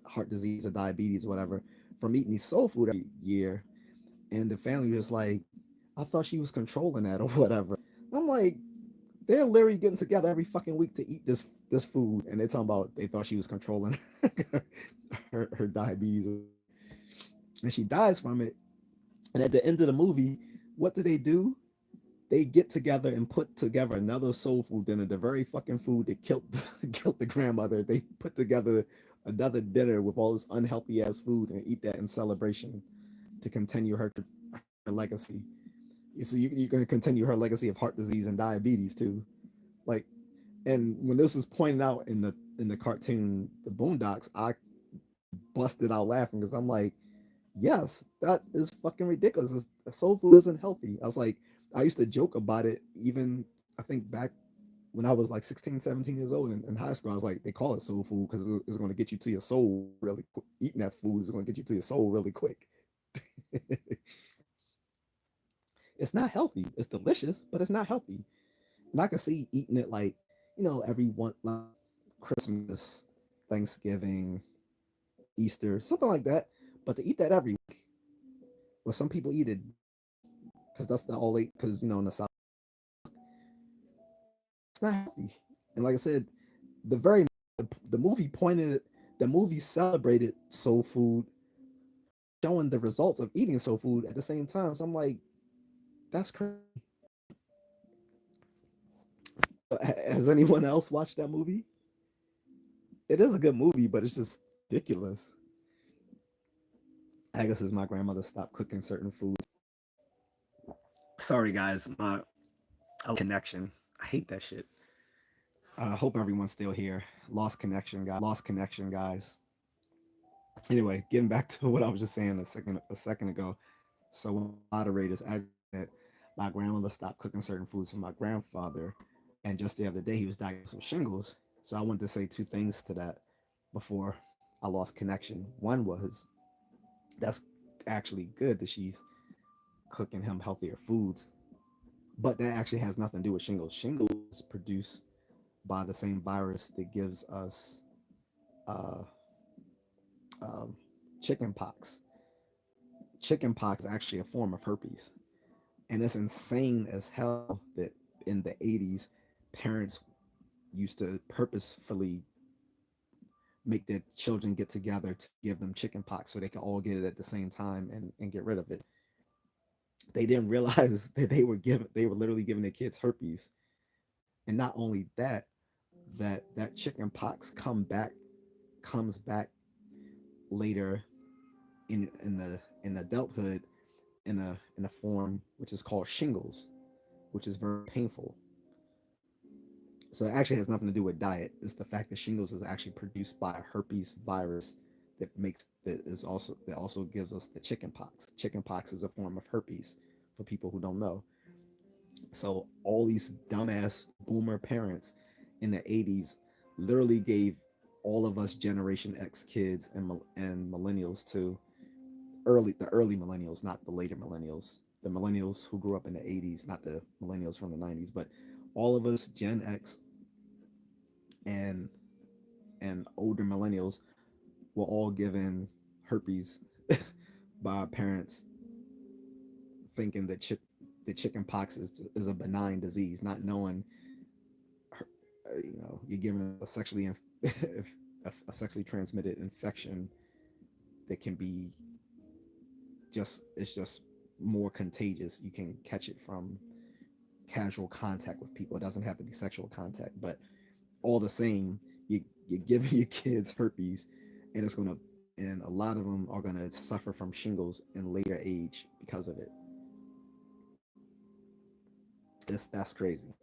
heart disease or diabetes or whatever from eating these soul food every year. And the family was like, I thought she was controlling that or whatever. I'm like, they're literally getting together every fucking week to eat this food, and they're talking about they thought she was controlling her diabetes, and she dies from it. And at the end of the movie, what do? They get together and put together another soul food dinner, the very fucking food that killed killed the grandmother. They put together another dinner with all this unhealthy ass food and eat that in celebration to continue her legacy. So you're going to continue her legacy of heart disease and diabetes too. Like, and when this was pointed out in the cartoon, the Boondocks, I busted out laughing because I'm like, yes, that is fucking ridiculous. Soul food isn't healthy. I was like, I used to joke about it even, I think back when I was like 16, 17 years old in high school. I was like, they call it soul food because it's going to get you to your soul really quick. Eating that food is going to get you to your soul really quick. It's not healthy. It's delicious, but it's not healthy. And I can see eating it like, every one, like Christmas, Thanksgiving, Easter, something like that. But to eat that every week, well, some people eat it because that's the all they, because, in the South, it's not healthy. And like I said, the very, the movie the movie celebrated soul food, showing the results of eating soul food at the same time. So I'm like, that's crazy. Has anyone else watched that movie? It is a good movie, but it's just ridiculous. I guess as my grandmother stopped cooking certain foods. Sorry, guys, my connection. I hate that shit. I hope everyone's still here. Lost connection, guys. Lost connection, guys. Anyway, getting back to what I was just saying a second ago. So when moderators that my grandmother stopped cooking certain foods for my grandfather, and just the other day he was diagnosed with shingles. So I wanted to say two things to that before I lost connection. One was that's actually good that she's cooking him healthier foods, but that actually has nothing to do with shingles. Shingles is produced by the same virus that gives us uh, um, chicken pox. Chicken pox is actually a form of herpes. And it's insane as hell that in the 80s, parents used to purposefully make their children get together to give them chicken pox so they could all get it at the same time and get rid of it. They didn't realize that they were literally giving their kids herpes. And not only that, that chicken pox comes back later in adulthood in a form which is called shingles, which is very painful. So it actually has nothing to do with diet. It's the fact that shingles is actually produced by a herpes virus that also gives us the chicken pox. Chicken pox is a form of herpes for people who don't know. So all these dumbass boomer parents in the 80s literally gave all of us Generation X kids and millennials to the early millennials, not the later millennials. The millennials who grew up in the 80s, not the millennials from the 90s, but all of us Gen X and older millennials were all given herpes by our parents, thinking that chicken pox is a benign disease, not knowing you're given a sexually transmitted infection that can be it's just more contagious. You can catch it from casual contact with people. It doesn't have to be sexual contact, but all the same, you're giving your kids herpes, and a lot of them are gonna suffer from shingles in later age because of it. That's crazy.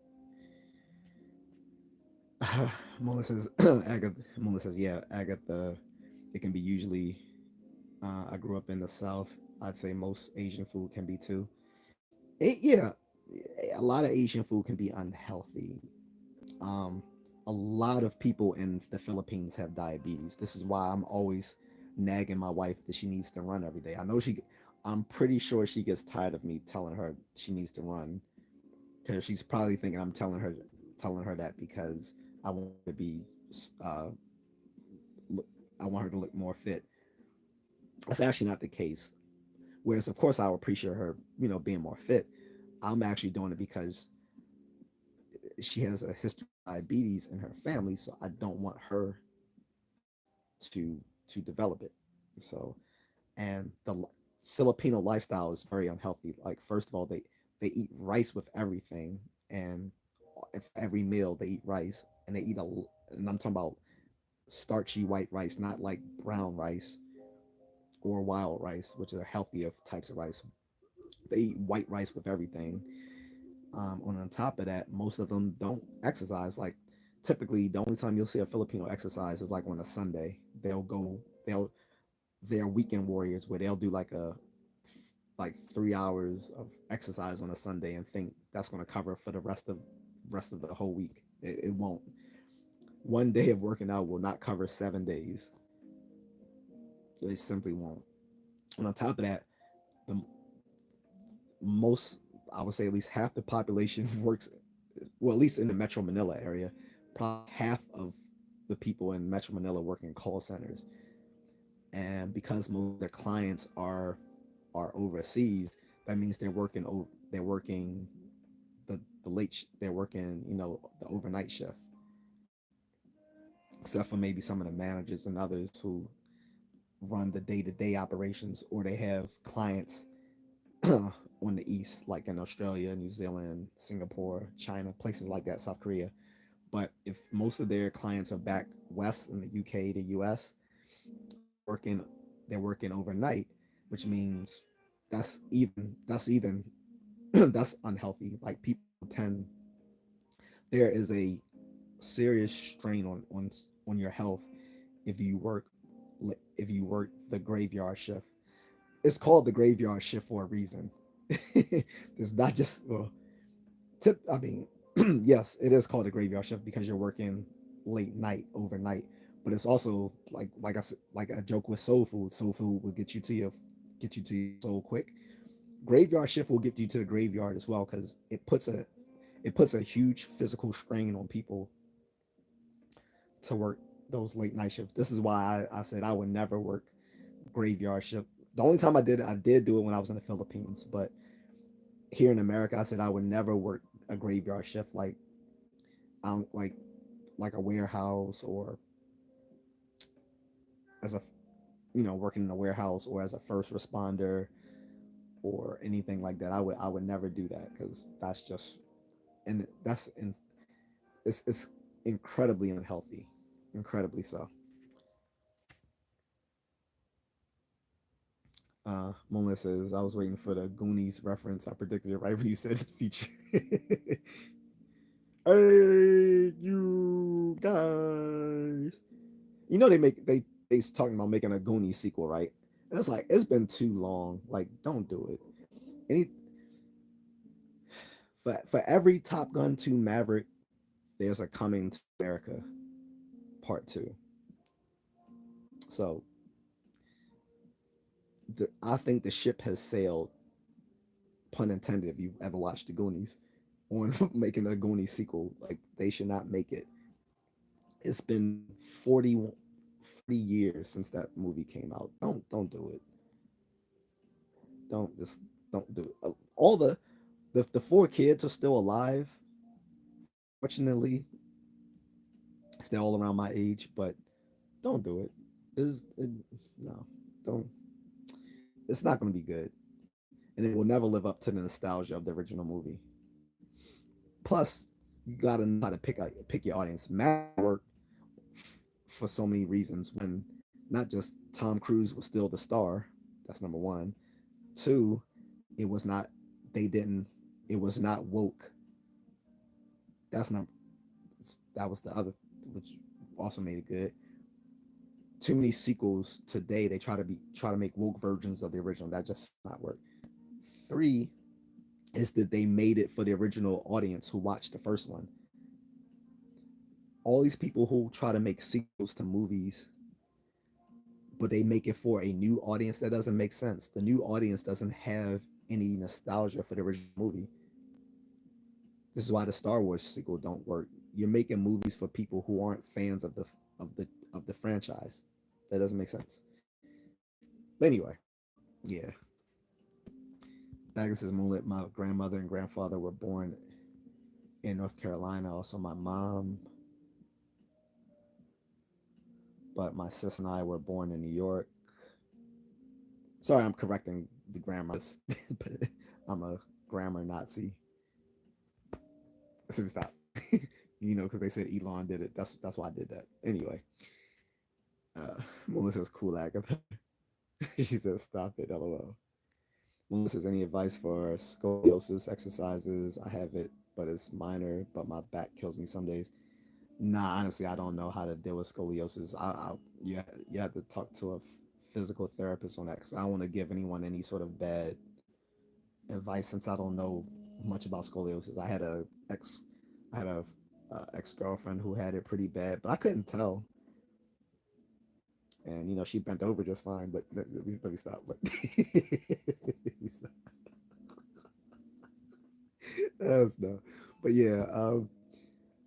Mola says, Mola says, yeah, Agatha. It can be usually. I grew up in the South. I'd say most Asian food can be too. Yeah, a lot of Asian food can be unhealthy. Um, a lot of people in the Philippines have diabetes. This is why I'm always nagging my wife that she needs to run every day. I'm pretty sure she gets tired of me telling her she needs to run because she's probably thinking I'm telling her that because I want her to be, uh, I want her to look more fit. That's actually not the case. Whereas, of course, I would appreciate her, being more fit. I'm actually doing it because she has a history of diabetes in her family, so I don't want her to develop it. So, and the Filipino lifestyle is very unhealthy. Like, first of all, they eat rice with everything, and if every meal they eat rice, and and I'm talking about starchy white rice, not like brown rice or wild rice, which are healthier types of rice. They eat white rice with everything. On top of that, most of them don't exercise. Like typically, the only time you'll see a Filipino exercise is like on a Sunday. They're weekend warriors where they'll do like 3 hours of exercise on a Sunday and think that's going to cover for the rest of the whole week. It won't. One day of working out will not cover 7 days. It simply won't. And on top of that, the most I would say at least half the population works, well, at least in the Metro Manila area, probably half of the people in Metro Manila work in call centers. And because most of their clients are overseas, that means they're working they're working, the overnight shift. Except for maybe some of the managers and others who run the day-to-day operations, or they have clients on the east, like in Australia, New Zealand, Singapore, China, places like that, South Korea. But if most of their clients are back west in the UK, the US, working they're working overnight, which means that's even that's unhealthy. Like people tend there is a serious strain on your health if you work the graveyard shift. It's called the graveyard shift for a reason. It's not just well, tip. I mean, yes, it is called a graveyard shift because you're working late night, overnight. But it's also like I said, like a joke with soul food. Soul food will get you to your soul quick. Graveyard shift will get you to the graveyard as well because it puts a huge physical strain on people to work those late night shifts. This is why I said I would never work graveyard shift. The only time I did do it when I was in the Philippines. But here in America, I said I would never work a graveyard shift um like like a warehouse or as a working in a warehouse or as a first responder or anything like that. I would never do that because that's just and that's in it's incredibly unhealthy, incredibly so. Mona says I was waiting for the Goonies reference. I predicted it right when you said the feature. Hey, you guys! They talking about making a Goonies sequel, right? And it's like it's been too long. Like, don't do it. Any for every Top Gun 2 Maverick, there's a Coming to America Part 2. So I think the ship has sailed, pun intended, if you've ever watched the Goonies, on making a Goonies sequel. Like they should not make it. It's been 40 years since that movie came out. Don't do it. Just don't do it. All the four kids are still alive. Fortunately, they're all around my age, but don't do it. No, don't. It's not going to be good, and it will never live up to the nostalgia of the original movie. Plus, you got to know how to pick your audience. Matt worked for so many reasons. When not just Tom Cruise was still the star. That's number one. Two, it was not. They didn't. It was not woke. That's not. That was the other, which also made it good. Too many sequels today. They try to make woke versions of the original. That just not work. Three is that they made it for the original audience who watched the first one. All these people who try to make sequels to movies, but they make it for a new audience, that doesn't make sense. The new audience doesn't have any nostalgia for the original movie. This is why the Star Wars sequel don't work. You're making movies for people who aren't fans of the of the franchise. That doesn't make sense. But anyway, yeah. Baggins says Moonlit. My grandmother and grandfather were born in North Carolina. Also, my mom, but my sister and I were born in New York. Sorry, I'm correcting the grammar. But I'm a grammar Nazi. So stop. Because they said Elon did it. That's why I did that. Anyway, Melissa's cool, Agatha. She says, "Stop it, lol." Melissa says, "Any advice for scoliosis exercises? I have it, but it's minor. But my back kills me some days." Nah, honestly, I don't know how to deal with scoliosis. You have to talk to a physical therapist on that because I don't want to give anyone any sort of bad advice since I don't know much about scoliosis. I had a ex girlfriend who had it pretty bad, but I couldn't tell. And she bent over just fine. But let me stop. But that's no. But yeah,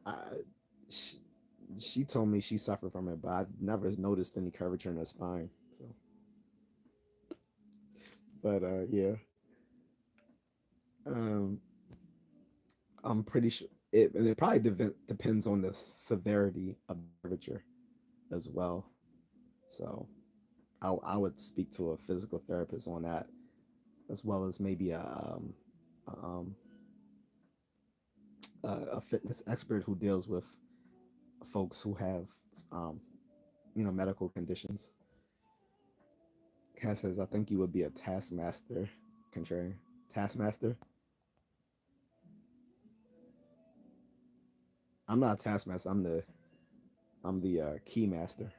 I, she, she told me she suffered from it, but I never noticed any curvature in her spine. So, but yeah, um, I'm pretty sure and it probably depends on the severity of the curvature as well. So, I would speak to a physical therapist on that, as well as maybe um, a fitness expert who deals with folks who have um, medical conditions. Cass says, "I think you would be a taskmaster, contrarian. Taskmaster? I'm not a taskmaster. I'm the key master."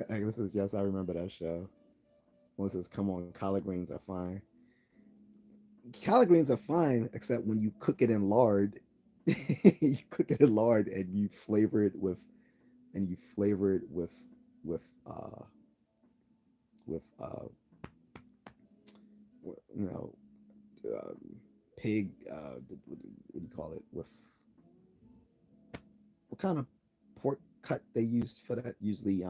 Agnes says, "Yes, I remember that show." One says, "Come on, collard greens are fine." Collard greens are fine, except when you cook it in lard. You cook it in lard and you flavor it with and you flavor it with uh with you know pig what do you call it with what kind of pork cut they use for that. Usually,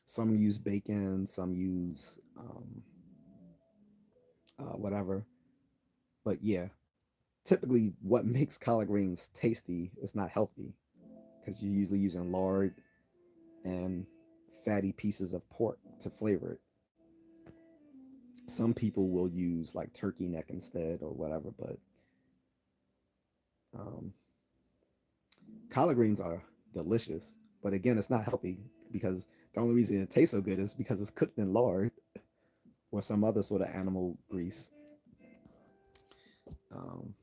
some use bacon, some use whatever. But yeah, typically what makes collard greens tasty is not healthy because you're usually using lard and fatty pieces of pork to flavor it. Some people will use like turkey neck instead or whatever, but um, collard greens are delicious. But again, it's not healthy because the only reason it tastes so good is because it's cooked in lard or some other sort of animal grease. Um,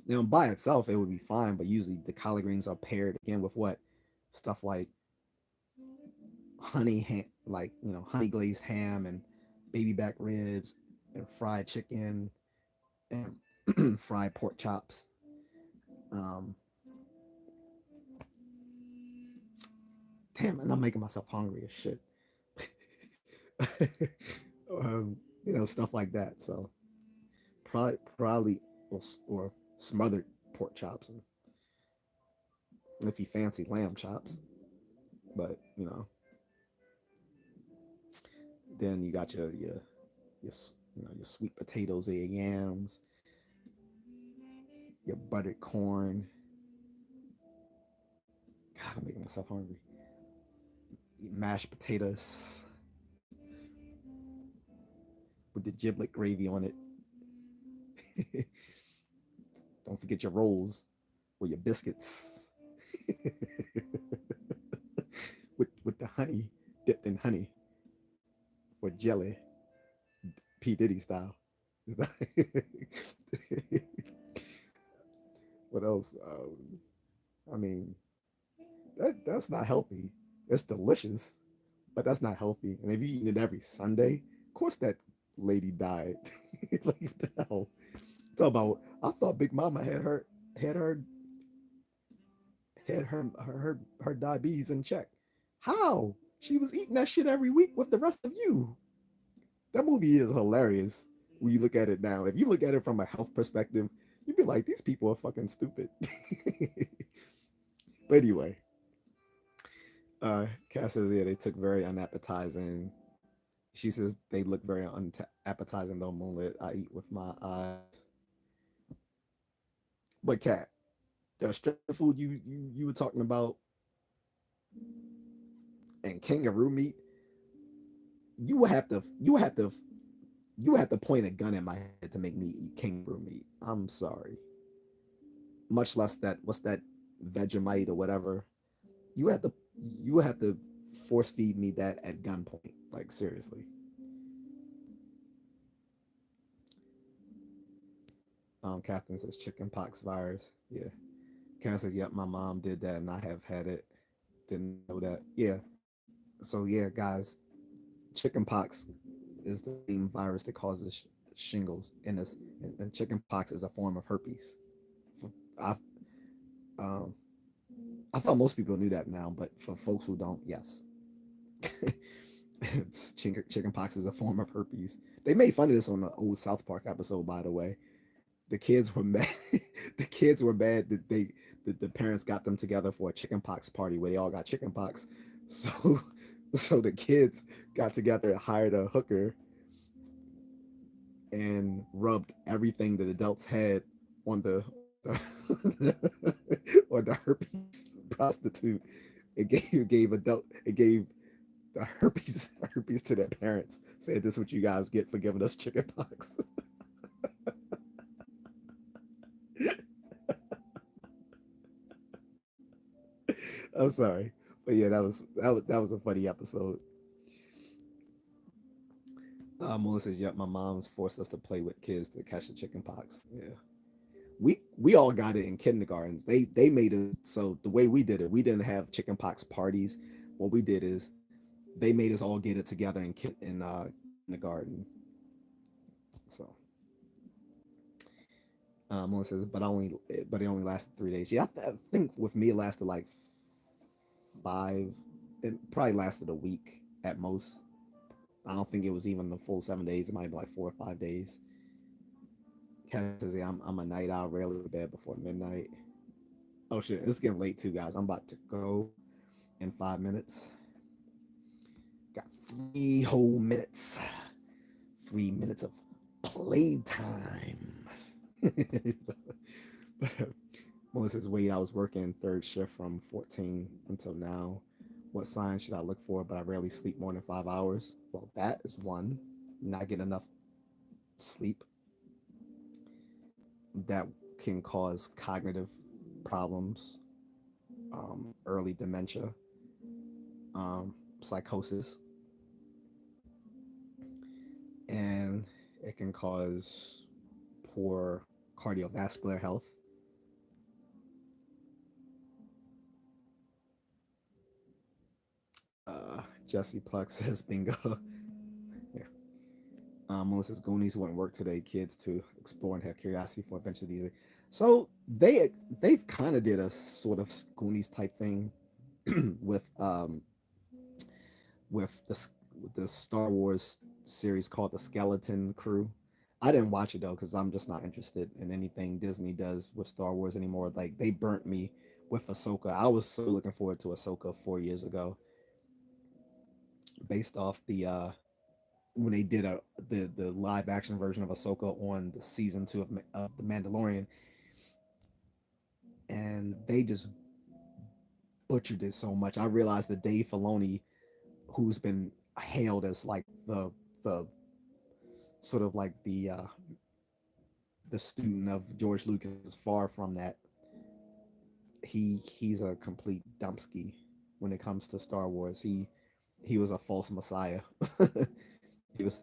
Now, by itself, it would be fine, but usually the collard greens are paired again with what stuff like like honey glazed ham and baby back ribs and fried chicken and fried pork chops. Um, Damn, and I'm making myself hungry as shit. Stuff like that. So probably or smothered pork chops, and if you fancy lamb chops, but then you got your your sweet potatoes or your yams, your buttered corn. God, I'm making myself hungry. Mashed potatoes with the giblet gravy on it. Don't forget your rolls or your biscuits with the honey dipped in honey or jelly, P Diddy style. What else? I mean, that's not healthy. It's delicious, but that's not healthy. And if you eat it every Sunday, of course that lady died. Like what the hell? Talk about. I thought Big Mama had her her diabetes in check. How? She was eating that shit every week with the rest of you. That movie is hilarious when you look at it now. If you look at it from a health perspective, you'd be like, these people are fucking stupid. But anyway, Cass says, yeah, they took very unappetizing. She says they look very unappetizing though moonlit. I eat with my eyes. But Cat, the strip food you were talking about and kangaroo meat, you would have to point a gun at my head to make me eat kangaroo meat. I'm sorry. Much less that what's that Vegemite or whatever. You have to you have to force feed me that at gunpoint. Like seriously. Catherine says chicken pox virus. Yeah. Karen says, yep, my mom did that and I have had it. Didn't know that. Yeah. So yeah, guys, chicken pox is the same virus that causes shingles in us, and chicken pox is a form of herpes. I um, I thought most people knew that now, but for folks who don't, yes, chicken pox is a form of herpes. They made fun of this on the old South Park episode, by the way. The kids were mad. The kids were mad that the parents got them together for a chicken pox party where they all got chicken pox. So so the kids got together and hired a hooker and rubbed everything that adults had on the on the herpes prostitute. It gave the herpes to their parents. Said this is what you guys get for giving us chicken pox. I'm sorry, but yeah, that was a funny episode. Melissa says, "Yep, my mom's forced us to play with kids to catch the chicken pox." Yeah, we all got it in kindergartens. They made it so the way we did it, we didn't have chicken pox parties. What we did is they made us all get it together in kindergarten. So Melissa says, but it only lasted 3 days. Yeah, I think with me it lasted like five. It probably lasted a week at most. I don't think it was even the full 7 days. It might be like 4 or 5 days. Kat says, yeah, I'm a night owl, rarely to bed before midnight. Oh shit, it's getting late too, guys. I'm about to go in 5 minutes. Got 3 whole minutes. 3 minutes of playtime. Melissa's wait. I was working third shift from 14 until now. What signs should I look for? But I rarely sleep more than 5 hours. Well, that is one. Not getting enough sleep. That can cause cognitive problems, early dementia, psychosis, and it can cause poor cardiovascular health. Jesse Pluck says bingo. Yeah. Melissa's Goonies wouldn't work today. Kids to explore and have curiosity for adventure these. So they've kind of did a sort of Goonies type thing with with the Star Wars series called the Skeleton Crew. I didn't watch it though because I'm just not interested in anything Disney does with Star Wars anymore. Like they burnt me with Ahsoka. I was so looking forward to Ahsoka 4 years ago, based off the when they did the live action version of Ahsoka on the season 2 of the Mandalorian, and they just butchered it so much. I realized that Dave Filoni, who's been hailed as like the sort of like the student of George Lucas, is far from that. He's a complete dumpski when it comes to Star Wars. He was a false messiah. he was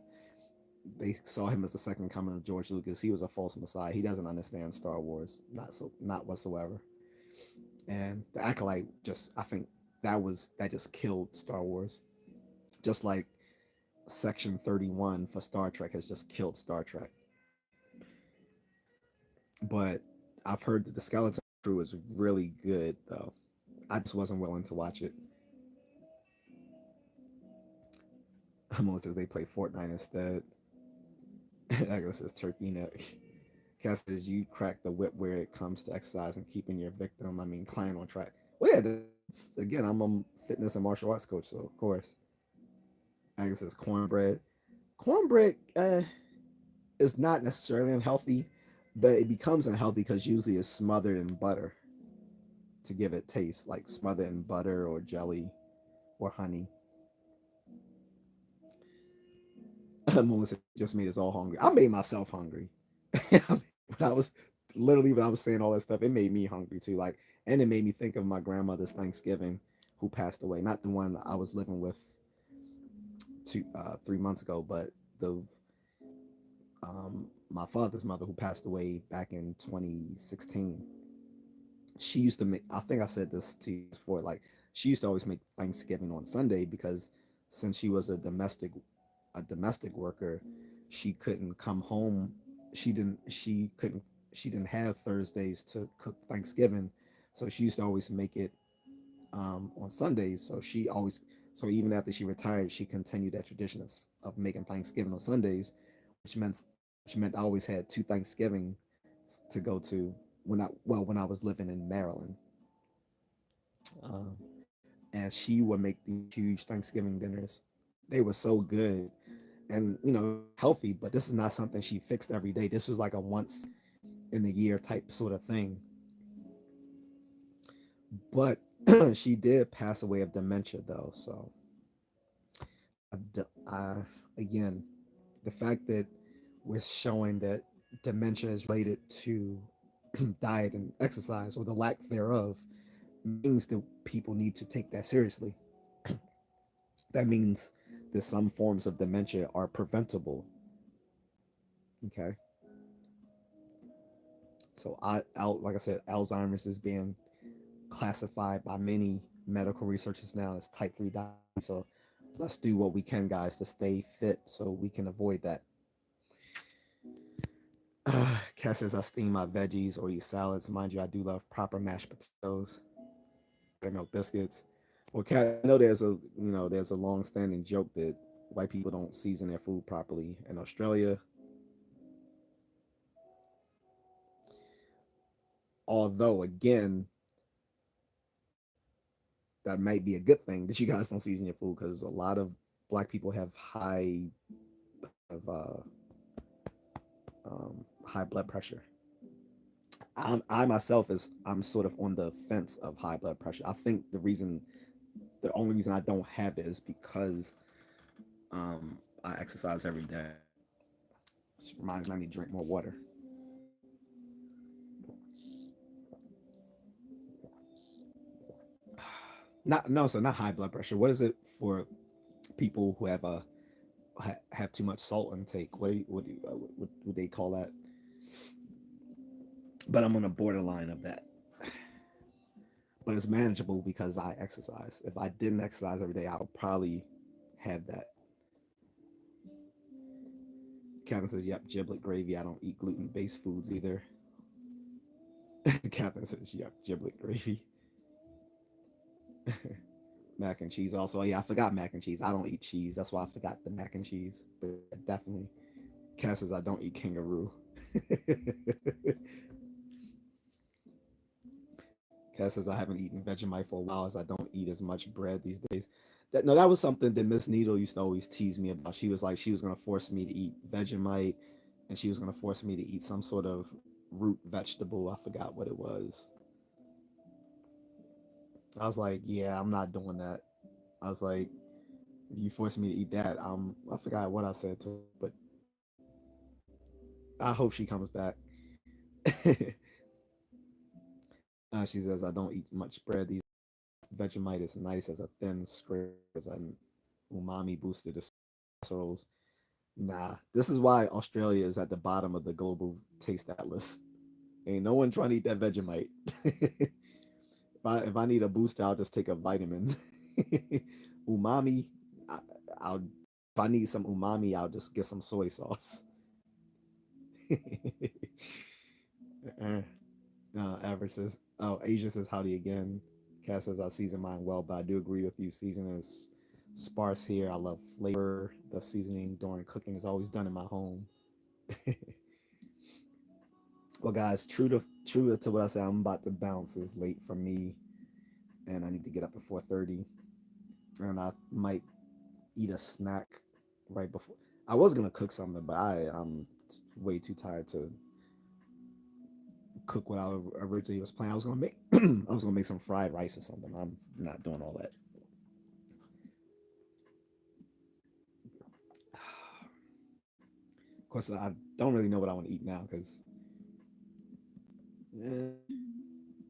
They saw him as the second coming of George Lucas. He was a false messiah. He doesn't understand Star Wars, not whatsoever. And the acolyte just, I think that just killed Star Wars. Just like Section 31 for Star Trek has just killed Star Trek. But I've heard that the Skeleton Crew is really good though. I just wasn't willing to watch it. Most as they play Fortnite instead. Agnes says turkey neck. Cass says you crack the whip where it comes to exercise and keeping your victim, I mean client on track. Well, yeah, again, I'm a fitness and martial arts coach, so of course. Agnes says cornbread. Cornbread is not necessarily unhealthy, but it becomes unhealthy because usually it's smothered in butter to give it taste, like smothered in butter or jelly or honey. Melissa just made us all hungry. I made myself hungry. when I was when I was saying all that stuff, it made me hungry too. Like, and it made me think of my grandmother's Thanksgiving, who passed away. Not the one I was living with 3 months ago, but the my father's mother who passed away back in 2016. She used to make. I think I said this to you before. Like, she used to always make Thanksgiving on Sunday because since she was a domestic worker, she couldn't come home. She didn't have Thursdays to cook Thanksgiving, so she used to always make it on Sundays. So even after she retired, she continued that tradition of making Thanksgiving on Sundays, which meant which meant I always had two Thanksgiving to go to when I was living in Maryland. Um, and she would make these huge Thanksgiving dinners. They were so good, and healthy. But this is not something she fixed every day. This was like a once in the year type sort of thing. But she did pass away of dementia though. So I, again, the fact that we're showing that dementia is related to diet and exercise or the lack thereof means that people need to take that seriously. That means that some forms of dementia are preventable. Okay. So like I said, Alzheimer's is being classified by many medical researchers now as type 3 diabetes. So let's do what we can, guys, to stay fit so we can avoid that. Cass says I steam my veggies or eat salads. Mind you, I do love proper mashed potatoes, buttermilk biscuits. Well, Kat, I know there's a long-standing joke that white people don't season their food properly in Australia. Although, again, that might be a good thing that you guys don't season your food, because a lot of black people have high blood pressure. I myself is I'm sort of on the fence of high blood pressure. I think the only reason I don't have it is because I exercise every day. Which reminds me I need to drink more water. Not no, so not high blood pressure. What is it for people who have too much salt intake? What would they call that? But I'm on a borderline of that. But it's manageable because I exercise. If I didn't exercise every day, I would probably have that. Captain says, "Yep, giblet gravy. I don't eat gluten-based foods either." Captain says, "Yep, giblet gravy." Mac and cheese also. Oh, yeah, I forgot mac and cheese. I don't eat cheese. That's why I forgot the mac and cheese. But definitely. Cass says, "I don't eat kangaroo." Cass says, "I haven't eaten Vegemite for a while as I don't eat as much bread these days." That was something that Miss Needle used to always tease me about. She was like, she was going to force me to eat Vegemite, and she was going to force me to eat some sort of root vegetable. I forgot what it was. I was like, yeah, I'm not doing that. I was like, if you force me to eat that, I forgot what I said to her, but I hope she comes back. She says, "I don't eat much bread. These Vegemite is nice as a thin scrape as an umami booster to casseroles." Nah, this is why Australia is at the bottom of the global taste atlas. Ain't no one trying to eat that Vegemite. If I need a booster, I'll just take a vitamin. Umami, I, I'll if I need some umami, I'll just get some soy sauce. Average says, "Oh, Asia says howdy again." Cass says, "I season mine well, but I do agree with you. Seasoning is sparse here. I love flavor. The seasoning during cooking is always done in my home." Well, guys, true to what I said, I'm about to bounce. It's late for me, and I need to get up at 4:30, and I might eat a snack right before. I was gonna cook something, but I'm way too tired to cook what I originally was planning. I was gonna make I was gonna make some fried rice or something. I'm not doing all that. Of course, I don't really know what I want to eat now because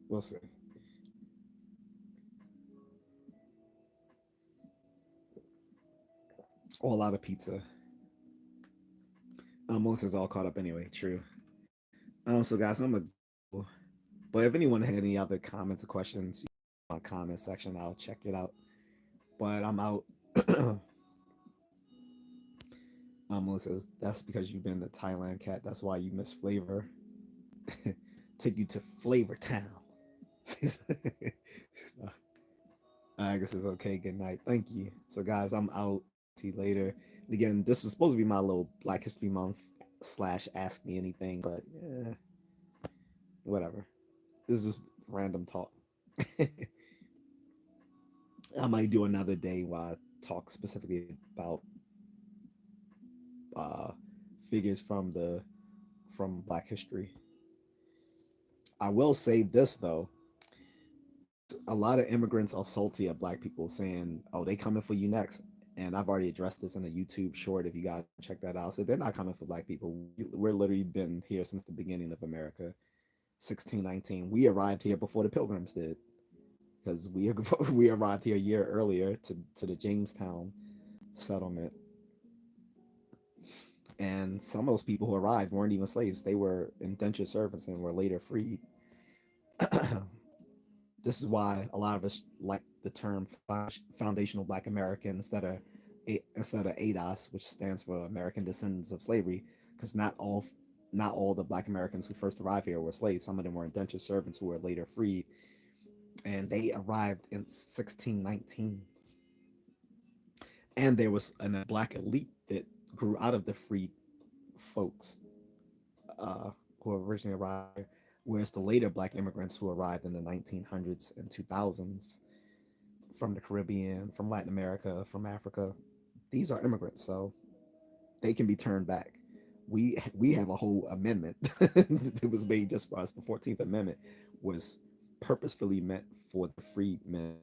we'll see. Or a lot of pizza. Most is all caught up anyway. True. So guys, I'm gonna. But if anyone had any other comments or questions, on comment section, I'll check it out. But I'm out. Melissa says that's because you've been to Thailand, cat. That's why you miss flavor. Take you to Flavor Town. I guess it's okay. Good night. Thank you. So, guys, I'm out. See you later. And again, this was supposed to be my little Black History Month slash Ask Me Anything, but whatever. This is just random talk. I might do another day where I talk specifically about uh, figures from Black history. I will say this though: a lot of immigrants are salty at Black people, saying, "Oh, they coming for you next." And I've already addressed this in a YouTube short. If you guys check that out, so they're not coming for Black people. We're literally been here since the beginning of America, 1619. We arrived here before the Pilgrims did, because we we arrived here a year earlier to the Jamestown settlement. And some of those people who arrived weren't even slaves; they were indentured servants and were later freed. This is why a lot of us like the term foundational Black American instead of ADOS, which stands for American Descendants of Slavery, because not all the Black Americans who first arrived here were slaves. Some of them were indentured servants who were later freed, and they arrived in 1619. And there was a Black elite that grew out of the freed folks uh, who originally arrived here, whereas the later Black immigrants who arrived in the 1900s and 2000s from the Caribbean, from Latin America, from Africa. These are immigrants, so they can be turned back. We have a whole amendment that was made just for us. The 14th Amendment was purposefully meant for the freedmen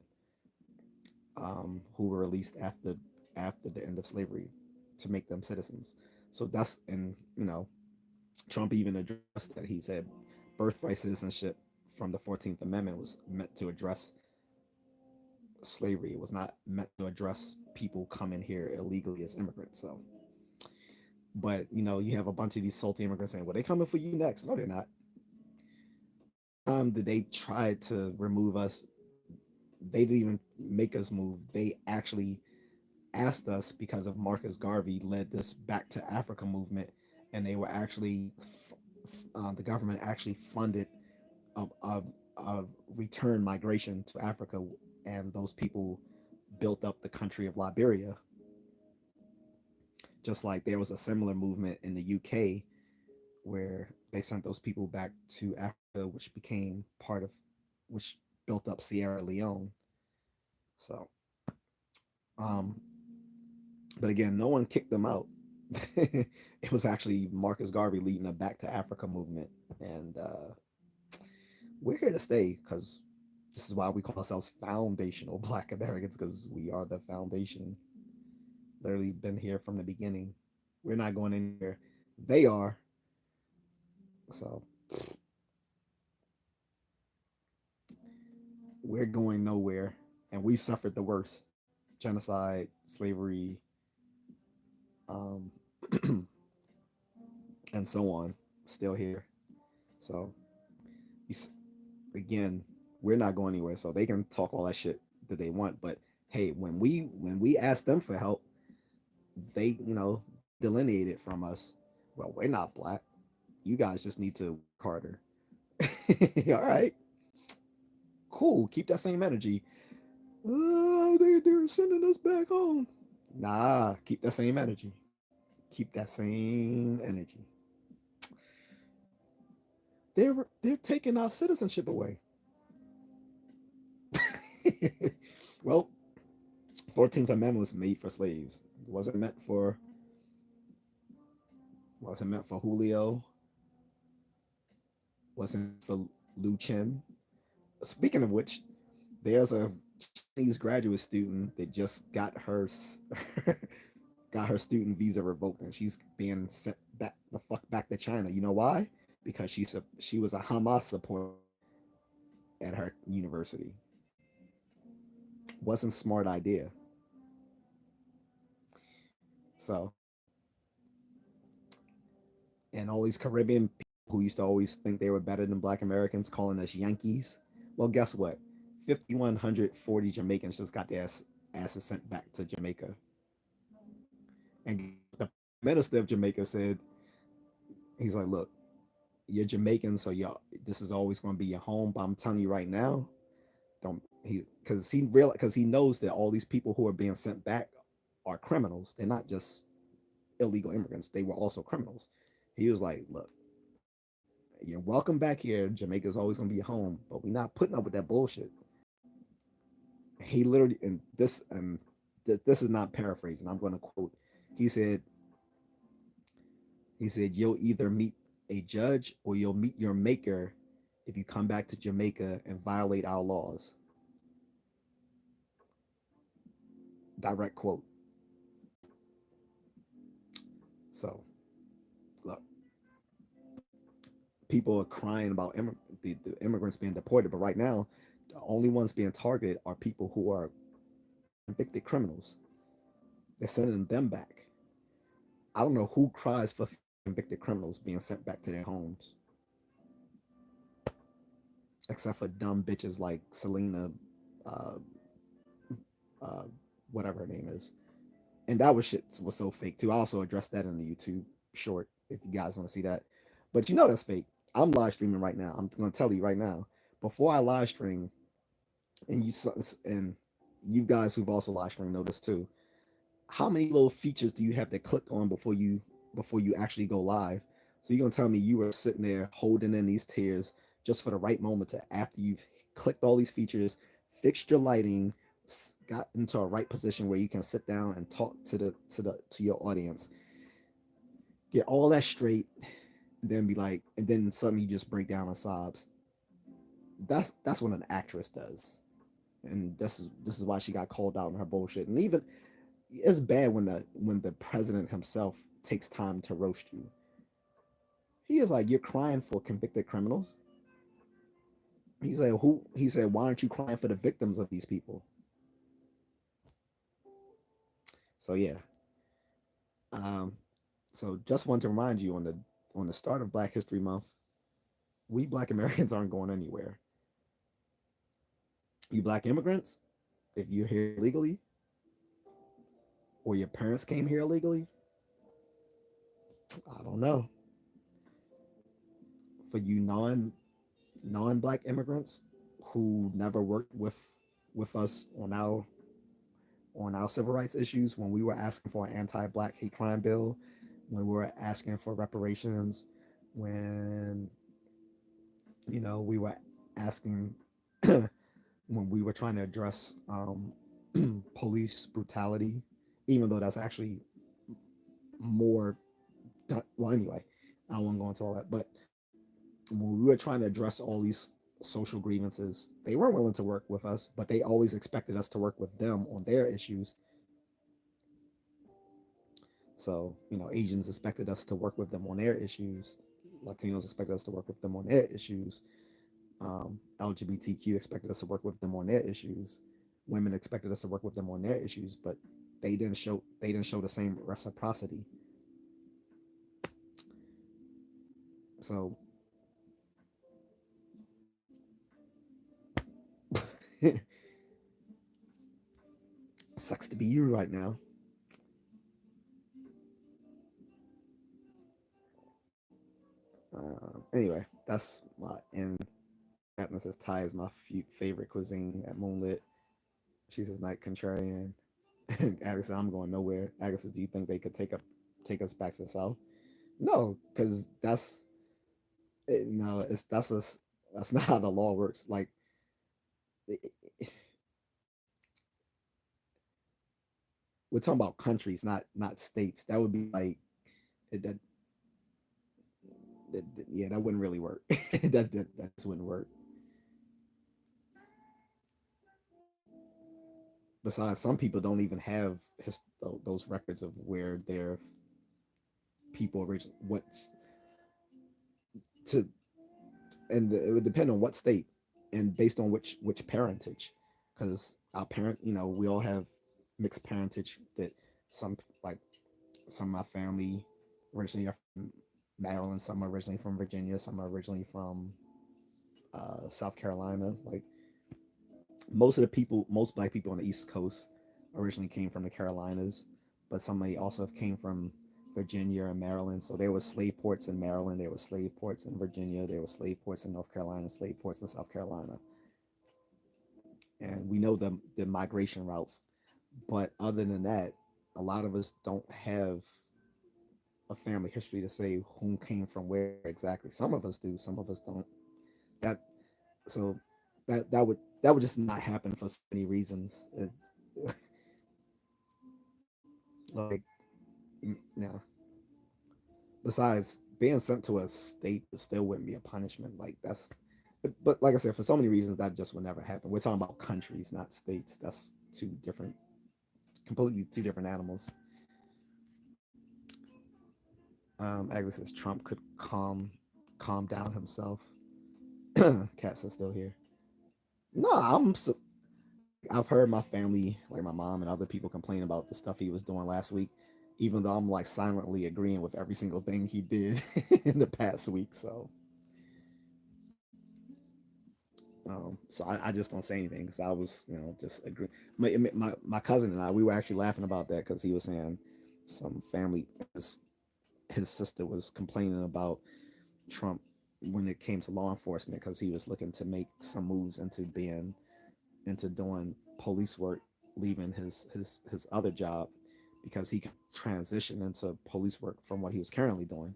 who were released after the end of slavery to make them citizens. So that's and Trump even addressed that. He said birthright citizenship from the 14th Amendment was meant to address slavery. It was not meant to address people coming here illegally as immigrants. So, but you have a bunch of these salty immigrants saying, "Well, they coming for you next." No, they're not. Every time that they tried to remove us, they didn't even make us move. They actually asked us because of Marcus Garvey led this Back to Africa movement, and they were actually the government actually funded a return migration to Africa, and those people built up the country of Liberia. Just like there was a similar movement in the UK where they sent those people back to Africa, which became part of, which built up Sierra Leone. So, um, but again, no one kicked them out. It was actually Marcus Garvey leading a Back to Africa movement, and we're here to stay because this is why we call ourselves foundational Black Americans because we are the foundation. Literally been here from the beginning. We're not going anywhere. They are. So we're going nowhere, and we suffered the worst: genocide, slavery, um, and so on. Still here. So you, again, we're not going anywhere. So they can talk all that shit that they want, but hey, when we ask them for help, they they delineate it from us. Well, we're not black. You guys just need to work harder. All right, cool. Keep that same energy. Oh, they're sending us back home. Nah, keep that same energy. Keep that same energy. They're taking our citizenship away. Well, 14th Amendment was made for slaves. It wasn't meant for Julio. Wasn't for Lu Chen. Speaking of which, there's a Chinese graduate student that just got her got her student visa revoked, and she's being sent back the fuck back to China. You know why? Because she was a Hamas supporter at her university. Wasn't a smart idea. So, and all these Caribbean people who used to always think they were better than Black Americans, calling us Yankees. Well, guess what? 5,140 Jamaicans just got their asses sent back to Jamaica, and the minister of Jamaica said, he's like, look, you're Jamaican, so y'all, this is always going to be your home. But I'm telling you right now, don't because he knows that all these people who are being sent back are criminals. They're not just illegal immigrants; they were also criminals. He was like, look, you're welcome back here. Jamaica's always going to be your home, but we're not putting up with that bullshit. He literally, this is not paraphrasing. I'm going to quote. He said, you'll either meet a judge or you'll meet your maker if you come back to Jamaica and violate our laws. Direct quote. So, look, people are crying about the immigrants being deported, but right now, the only ones being targeted are people who are convicted criminals. They're sending them back. I don't know who cries for convicted criminals being sent back to their homes, except for dumb bitches like Selena, uh, uh, whatever her name is. And that was shit was so fake too. I also addressed that in the YouTube short if you guys want to see that. But that's fake. I'm live streaming right now. I'm gonna tell you right now. Before I live stream, and you guys who've also live streamed know this too. How many little features do you have to click on before you actually go live? So you're gonna tell me you were sitting there holding in these tears just for the right moment to after you've clicked all these features, fixed your lighting, got into a right position where you can sit down and talk to your audience, get all that straight, and then be like, and then suddenly you just break down in sobs. That's what an actress does, and this is why she got called out on her bullshit. And even it's bad when the president himself takes time to roast you. He is like, you're crying for convicted criminals. He said, who? He said, why aren't you crying for the victims of these people? So yeah. Um, so just want to remind you on the start of Black History Month, we Black Americans aren't going anywhere. You Black immigrants, if you're here illegally or your parents came here illegally, I don't know. For you non Black immigrants who never worked with us on our civil rights issues when we were asking for an anti-Black hate crime bill, when we were asking for reparations, when we were asking when we were trying to address police brutality, even though that's actually more well anyway. I don't want to go into all that, but when we were trying to address all these social grievances, they weren't willing to work with us, but they always expected us to work with them on their issues. So, Asians expected us to work with them on their issues. Latinos expected us to work with them on their issues. LGBTQ expected us to work with them on their issues. Women expected us to work with them on their issues, but they didn't show the same reciprocity. So sucks to be you right now. Anyway, that's my and Katniss says Thai is my favorite cuisine at Moonlit. She says night contrarian. Alex said I'm going nowhere. Alex says, do you think they could take us back to the south? No, because no, that's not how the law works. Like we're talking about countries, not states. That would be like that, yeah, that wouldn't really work. That just wouldn't work. Besides, some people don't even have those records of where their people origin what's to, and it would depend on what state and based on which parentage, because our parent, we all have mixed parentage. That some like some of my family originally are from Maryland, some are originally from Virginia, some are originally from South Carolina. Like most Black people on the East Coast originally came from the Carolinas, but somebody also came from Virginia and Maryland. So there was slave ports in Maryland, there was slave ports in Virginia, there was slave ports in North Carolina, slave ports in South Carolina, and we know the migration routes. But other than that, a lot of us don't have a family history to say who came from where exactly. Some of us do, some of us don't. That so that would just not happen for so many reasons. Like, yeah. Besides, being sent to a state still wouldn't be a punishment. Like that's, but like I said, for so many reasons that just would never happen. We're talking about countries, not states. That's two different, completely two different animals. Agnes says Trump could calm down himself. Cats are still here. No, I've heard my family, like my mom and other people, complain about the stuff he was doing last week, even though I'm like silently agreeing with every single thing he did in the past week. So I just don't say anything because I was, just agree. My cousin and I, we were actually laughing about that because he was saying some family, his sister was complaining about Trump when it came to law enforcement because he was looking to make some moves into doing police work, leaving his other job because he could transition into police work from what he was currently doing.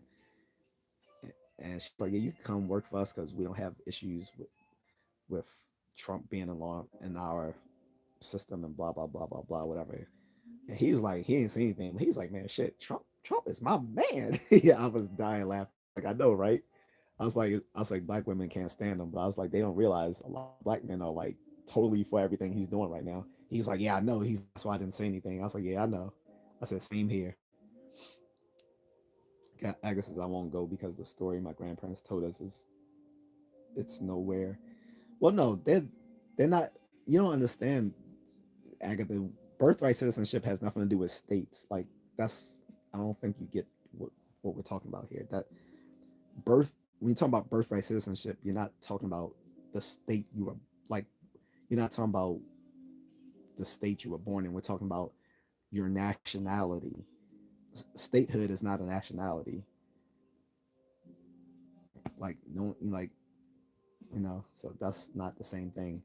And she's like, "Yeah, you can come work for us because we don't have issues with Trump being in law in our system and blah blah blah blah blah whatever. And he was like, he ain't seen anything, but he's like, man, shit, Trump is my man. Yeah, I was dying laughing. Like, I know, right? I was like, black women can't stand him, but I was like, they don't realize a lot of black men are like totally for everything he's doing right now. He's like, yeah, I know. That's why I didn't say anything. I was like, yeah, I know. I said, same here. I guess I won't go because the story my grandparents told us is it's nowhere. Well, no, they're not. You don't understand, Agatha. Birthright citizenship has nothing to do with states. Like, that's, I don't think you get what we're talking about here. That birth when you talk about birthright citizenship, you're not talking about the state you were, like, you're not talking about the state you were born in. We're talking about your nationality. Statehood is not a nationality. Like, no, like, so that's not the same thing.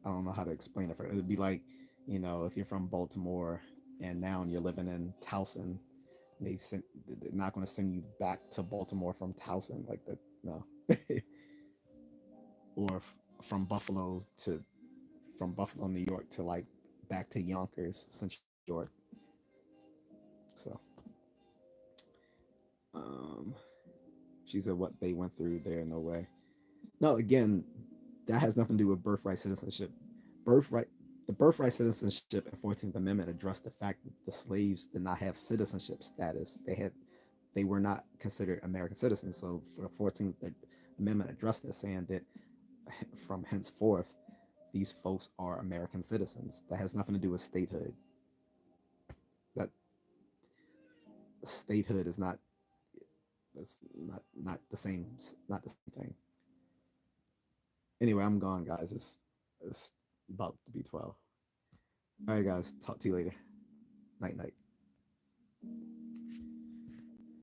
I don't know how to explain it. It would be like, if you're from Baltimore and now you're living in Towson, they're not going to send you back to Baltimore from Towson, like that. No. Or from Buffalo to from Buffalo, New York to like back to Yonkers, Central New York. So, um, she said what they went through there, no way. No, again, that has nothing to do with birthright citizenship. Birthright, the birthright citizenship and 14th Amendment addressed the fact that the slaves did not have citizenship status. They were not considered American citizens. So for the 14th Amendment addressed this, saying that from henceforth, these folks are American citizens. That has nothing to do with statehood. That statehood is not, it's not the same, not the same thing. Anyway, I'm gone, guys. It's about to be 12. All right, guys. Talk to you later. Night night.